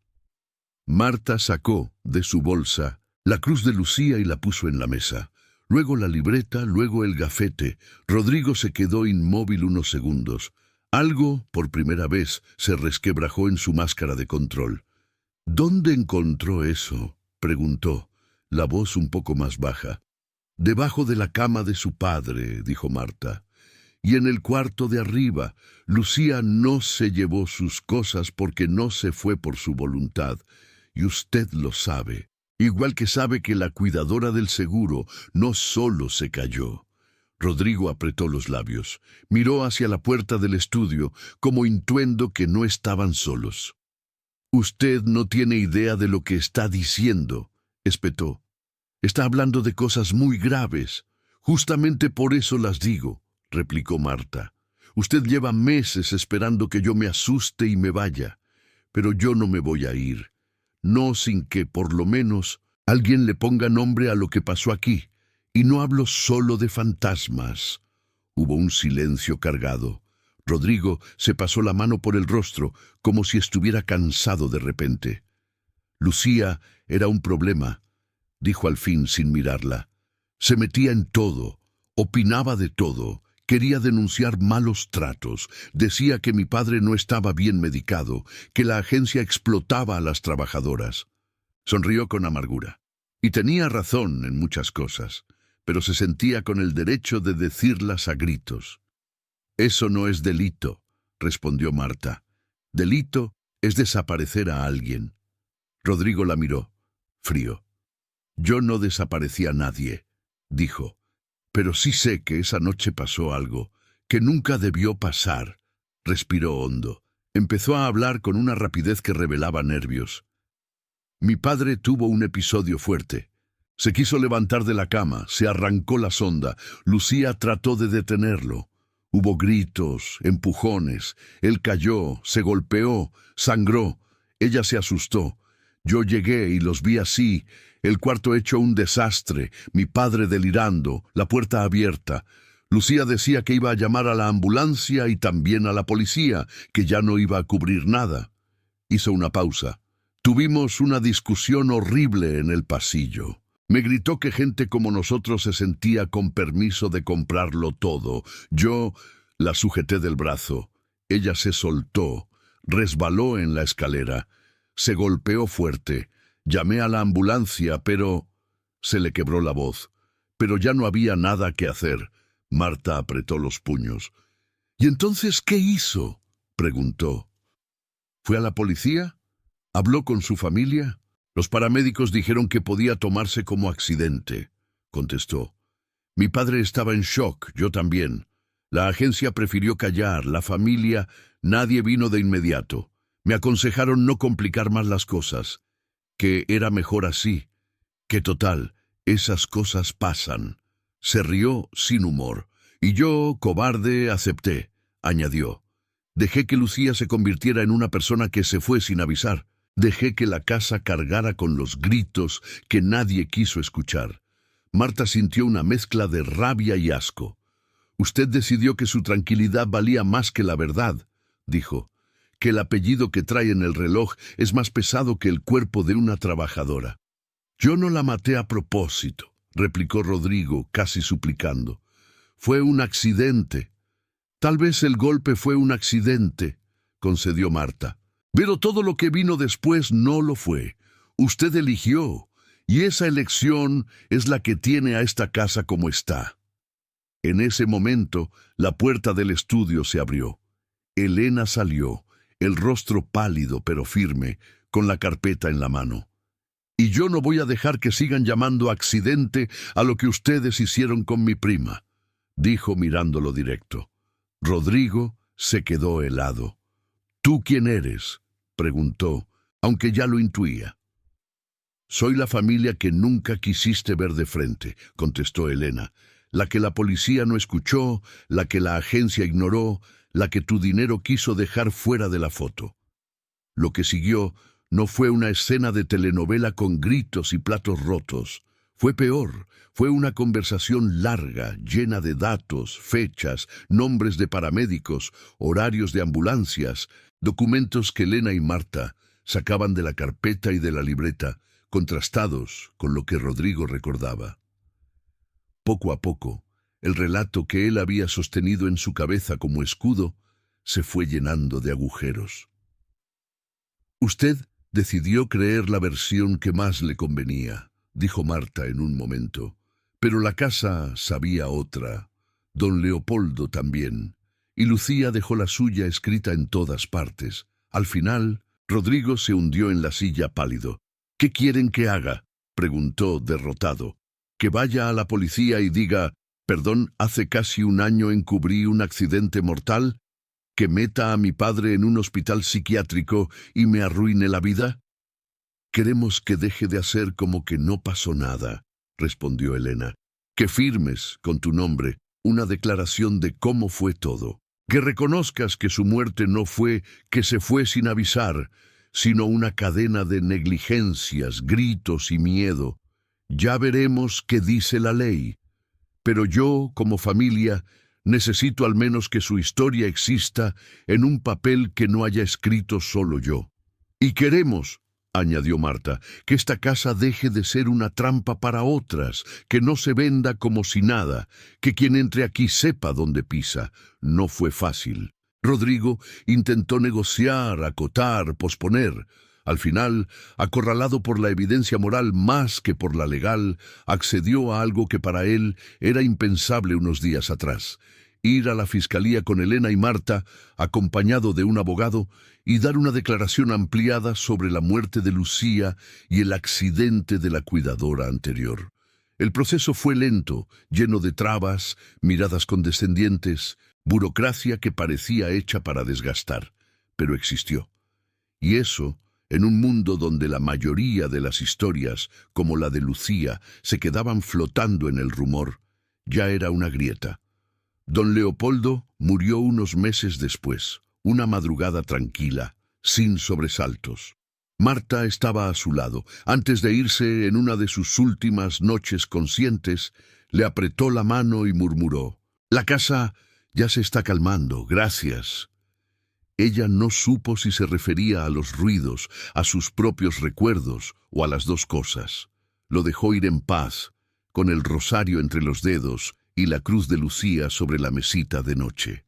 Marta sacó de su bolsa la cruz de Lucía y la puso en la mesa. Luego la libreta, luego el gafete. Rodrigo se quedó inmóvil unos segundos. Algo, por primera vez, se resquebrajó en su máscara de control. «¿Dónde encontró eso?», preguntó, la voz un poco más baja. «Debajo de la cama de su padre», dijo Marta. «Y en el cuarto de arriba. Lucía no se llevó sus cosas porque no se fue por su voluntad. Y usted lo sabe, igual que sabe que la cuidadora del seguro no solo se cayó». Rodrigo apretó los labios, miró hacia la puerta del estudio, como intuendo que no estaban solos. «Usted no tiene idea de lo que está diciendo», espetó. «Está hablando de cosas muy graves. Justamente por eso las digo», replicó Marta. «Usted lleva meses esperando que yo me asuste y me vaya. Pero yo no me voy a ir. No sin que, por lo menos, alguien le ponga nombre a lo que pasó aquí. Y no hablo solo de fantasmas». Hubo un silencio cargado. Rodrigo se pasó la mano por el rostro, como si estuviera cansado de repente. «Lucía era un problema», dijo al fin sin mirarla. «Se metía en todo, opinaba de todo, quería denunciar malos tratos, decía que mi padre no estaba bien medicado, que la agencia explotaba a las trabajadoras». Sonrió con amargura. Y tenía razón en muchas cosas, pero se sentía con el derecho de decirlas a gritos. «Eso no es delito», respondió Marta. «Delito es desaparecer a alguien». Rodrigo la miró, frío. Yo no desaparecí a nadie, dijo. Pero sí sé que esa noche pasó algo que nunca debió pasar. Respiró hondo. Empezó a hablar con una rapidez que revelaba nervios. Mi padre tuvo un episodio fuerte. Se quiso levantar de la cama, se arrancó la sonda. Lucía trató de detenerlo. Hubo gritos, empujones. Él cayó, se golpeó, sangró. Ella se asustó. Yo llegué y los vi así, el cuarto hecho un desastre, mi padre delirando, la puerta abierta. Lucía decía que iba a llamar a la ambulancia y también a la policía, que ya no iba a cubrir nada. Hizo una pausa. Tuvimos una discusión horrible en el pasillo. Me gritó que gente como nosotros se sentía con permiso de comprarlo todo. Yo la sujeté del brazo. Ella se soltó, resbaló en la escalera. Se golpeó fuerte. Llamé a la ambulancia, pero... Se le quebró la voz. Pero ya no había nada que hacer. Marta apretó los puños. ¿Y entonces qué hizo?, preguntó. ¿Fue a la policía? ¿Habló con su familia? Los paramédicos dijeron que podía tomarse como accidente, contestó. Mi padre estaba en shock, yo también. La agencia prefirió callar, la familia, nadie vino de inmediato. Me aconsejaron no complicar más las cosas, que era mejor así, que total, esas cosas pasan. Se rió sin humor, y yo, cobarde, acepté, añadió. Dejé que Lucía se convirtiera en una persona que se fue sin avisar. Dejé que la casa cargara con los gritos que nadie quiso escuchar. Marta sintió una mezcla de rabia y asco. Usted decidió que su tranquilidad valía más que la verdad, dijo. Que el apellido que trae en el reloj es más pesado que el cuerpo de una trabajadora. Yo no la maté a propósito, replicó Rodrigo, casi suplicando. Fue un accidente. Tal vez el golpe fue un accidente, concedió Marta. Pero todo lo que vino después no lo fue. Usted eligió, y esa elección es la que tiene a esta casa como está. En ese momento, la puerta del estudio se abrió. Elena salió, el rostro pálido pero firme, con la carpeta en la mano. Y yo no voy a dejar que sigan llamando accidente a lo que ustedes hicieron con mi prima, dijo mirándolo directo. Rodrigo se quedó helado. ¿Tú quién eres?, preguntó, aunque ya lo intuía. Soy la familia que nunca quisiste ver de frente, contestó Elena, la que la policía no escuchó, la que la agencia ignoró, la que tu dinero quiso dejar fuera de la foto. Lo que siguió no fue una escena de telenovela con gritos y platos rotos. Fue peor, fue una conversación larga, llena de datos, fechas, nombres de paramédicos, horarios de ambulancias, documentos que Elena y Marta sacaban de la carpeta y de la libreta, contrastados con lo que Rodrigo recordaba. Poco a poco, el relato que él había sostenido en su cabeza como escudo se fue llenando de agujeros. Usted decidió creer la versión que más le convenía, dijo Marta en un momento, pero la casa sabía otra, don Leopoldo también, y Lucía dejó la suya escrita en todas partes. Al final, Rodrigo se hundió en la silla pálido. ¿Qué quieren que haga?, preguntó derrotado. ¿Que vaya a la policía y diga, perdón, hace casi un año encubrí un accidente mortal? ¿Que meta a mi padre en un hospital psiquiátrico y me arruine la vida? Queremos que deje de hacer como que no pasó nada, respondió Elena. Que firmes, con tu nombre, una declaración de cómo fue todo. Que reconozcas que su muerte no fue que se fue sin avisar, sino una cadena de negligencias, gritos y miedo. Ya veremos qué dice la ley. Pero yo, como familia, necesito al menos que su historia exista en un papel que no haya escrito solo yo. Y queremos, añadió Marta, que esta casa deje de ser una trampa para otras, que no se venda como si nada, que quien entre aquí sepa dónde pisa. No fue fácil. Rodrigo intentó negociar, acotar, posponer. Al final, acorralado por la evidencia moral más que por la legal, accedió a algo que para él era impensable unos días atrás. ir a la fiscalía con Elena y Marta, acompañado de un abogado, y dar una declaración ampliada sobre la muerte de Lucía y el accidente de la cuidadora anterior. El proceso fue lento, lleno de trabas, miradas condescendientes, burocracia que parecía hecha para desgastar, pero existió. Y eso, en un mundo donde la mayoría de las historias, como la de Lucía, se quedaban flotando en el rumor, ya era una grieta. Don Leopoldo murió unos meses después, una madrugada tranquila, sin sobresaltos. Marta estaba a su lado. Antes de irse, en una de sus últimas noches conscientes, le apretó la mano y murmuró: «La casa ya se está calmando, gracias». Ella no supo si se refería a los ruidos, a sus propios recuerdos o a las dos cosas. Lo dejó ir en paz, con el rosario entre los dedos y la cruz de Lucía sobre la mesita de noche.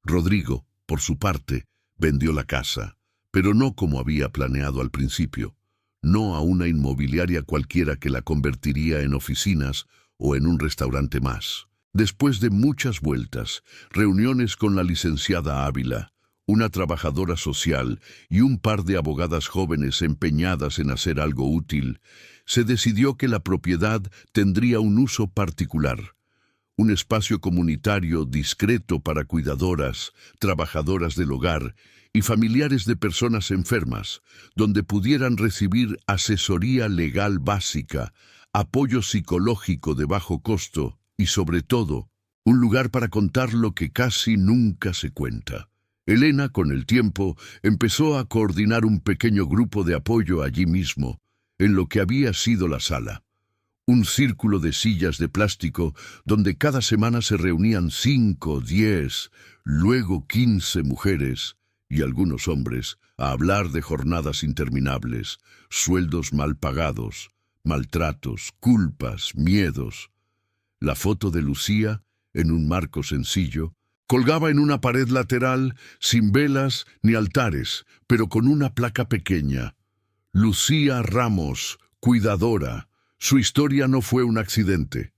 Rodrigo, por su parte, vendió la casa, pero no como había planeado al principio, no a una inmobiliaria cualquiera que la convertiría en oficinas o en un restaurante más. Después de muchas vueltas, reuniones con la licenciada Ávila, una trabajadora social y un par de abogadas jóvenes empeñadas en hacer algo útil, se decidió que la propiedad tendría un uso particular, un espacio comunitario discreto para cuidadoras, trabajadoras del hogar y familiares de personas enfermas, donde pudieran recibir asesoría legal básica, apoyo psicológico de bajo costo y, sobre todo, un lugar para contar lo que casi nunca se cuenta. Elena, con el tiempo, empezó a coordinar un pequeño grupo de apoyo allí mismo, en lo que había sido la sala. Un círculo de sillas de plástico donde cada semana se reunían 5, 10, luego 15 mujeres y algunos hombres a hablar de jornadas interminables, sueldos mal pagados, maltratos, culpas, miedos. La foto de Lucía, en un marco sencillo, colgaba en una pared lateral, sin velas ni altares, pero con una placa pequeña: Lucía Ramos, cuidadora. Su historia no fue un accidente.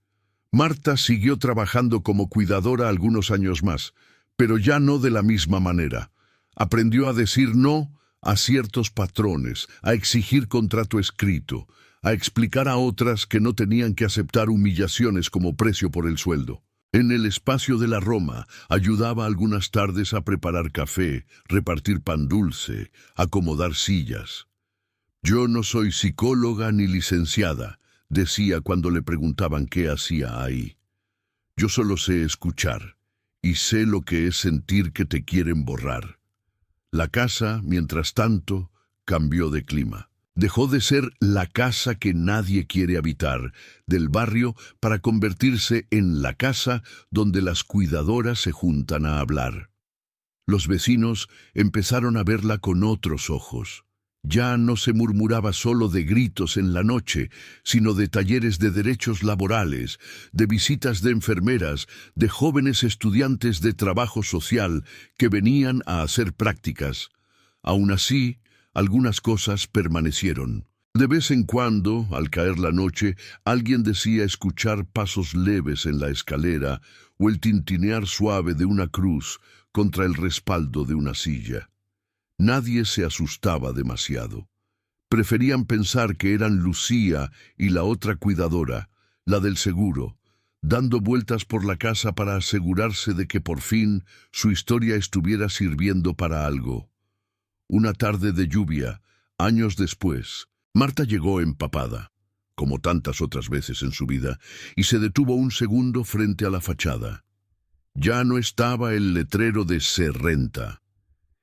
Marta siguió trabajando como cuidadora algunos años más, pero ya no de la misma manera. Aprendió a decir no a ciertos patrones, a exigir contrato escrito, a explicar a otras que no tenían que aceptar humillaciones como precio por el sueldo. En el espacio de la Roma, ayudaba algunas tardes a preparar café, repartir pan dulce, acomodar sillas. «Yo no soy psicóloga ni licenciada», decía cuando le preguntaban qué hacía ahí. «Yo solo sé escuchar, y sé lo que es sentir que te quieren borrar». La casa, mientras tanto, cambió de clima. Dejó de ser la casa que nadie quiere habitar del barrio para convertirse en la casa donde las cuidadoras se juntan a hablar. Los vecinos empezaron a verla con otros ojos. Ya no se murmuraba solo de gritos en la noche, sino de talleres de derechos laborales, de visitas de enfermeras, de jóvenes estudiantes de trabajo social que venían a hacer prácticas. Aún así, algunas cosas permanecieron. De vez en cuando, al caer la noche, alguien decía escuchar pasos leves en la escalera o el tintinear suave de una cruz contra el respaldo de una silla. Nadie se asustaba demasiado. Preferían pensar que eran Lucía y la otra cuidadora, la del seguro, dando vueltas por la casa para asegurarse de que por fin su historia estuviera sirviendo para algo. Una tarde de lluvia, años después, Marta llegó empapada, como tantas otras veces en su vida, y se detuvo un segundo frente a la fachada. Ya no estaba el letrero de «Se renta».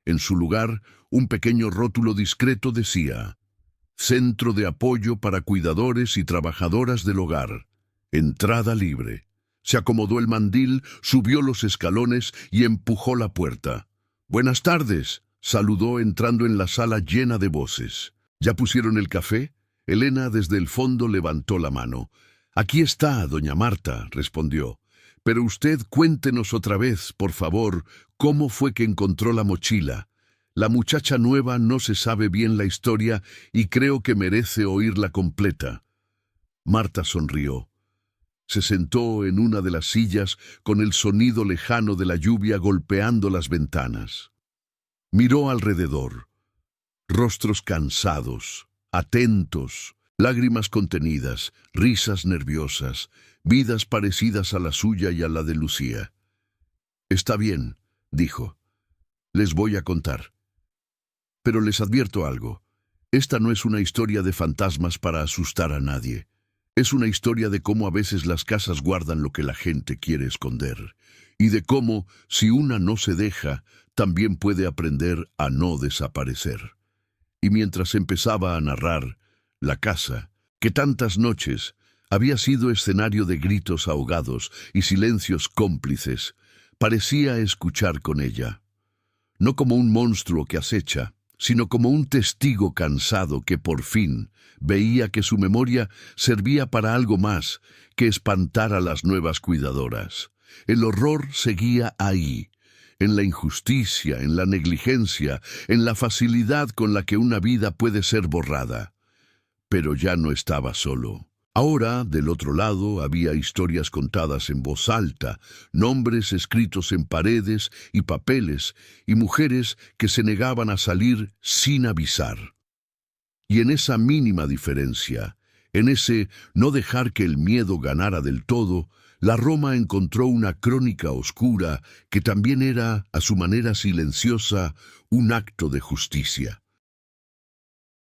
En su lugar, un pequeño rótulo discreto decía: «Centro de apoyo para cuidadores y trabajadoras del hogar. Entrada libre». Se acomodó el mandil, subió los escalones y empujó la puerta. «Buenas tardes», saludó entrando en la sala llena de voces. «¿Ya pusieron el café?» Elena desde el fondo levantó la mano. «Aquí está, doña Marta», respondió. «Pero usted cuéntenos otra vez, por favor, cómo fue que encontró la mochila. La muchacha nueva no se sabe bien la historia y creo que merece oírla completa». Marta sonrió. Se sentó en una de las sillas con el sonido lejano de la lluvia golpeando las ventanas. Miró alrededor. Rostros cansados, atentos, lágrimas contenidas, risas nerviosas, vidas parecidas a la suya y a la de Lucía. «Está bien», dijo. «Les voy a contar. Pero les advierto algo. Esta no es una historia de fantasmas para asustar a nadie. Es una historia de cómo a veces las casas guardan lo que la gente quiere esconder, y de cómo, si una no se deja, también puede aprender a no desaparecer». Y mientras empezaba a narrar, la casa, que tantas noches había sido escenario de gritos ahogados y silencios cómplices, parecía escuchar con ella. No como un monstruo que acecha, sino como un testigo cansado que por fin veía que su memoria servía para algo más que espantar a las nuevas cuidadoras. El horror seguía ahí, en la injusticia, en la negligencia, en la facilidad con la que una vida puede ser borrada. Pero ya no estaba solo. Ahora, del otro lado, había historias contadas en voz alta, nombres escritos en paredes y papeles, y mujeres que se negaban a salir sin avisar. Y en esa mínima diferencia, en ese no dejar que el miedo ganara del todo, la Roma encontró una crónica oscura que también era, a su manera silenciosa, un acto de justicia.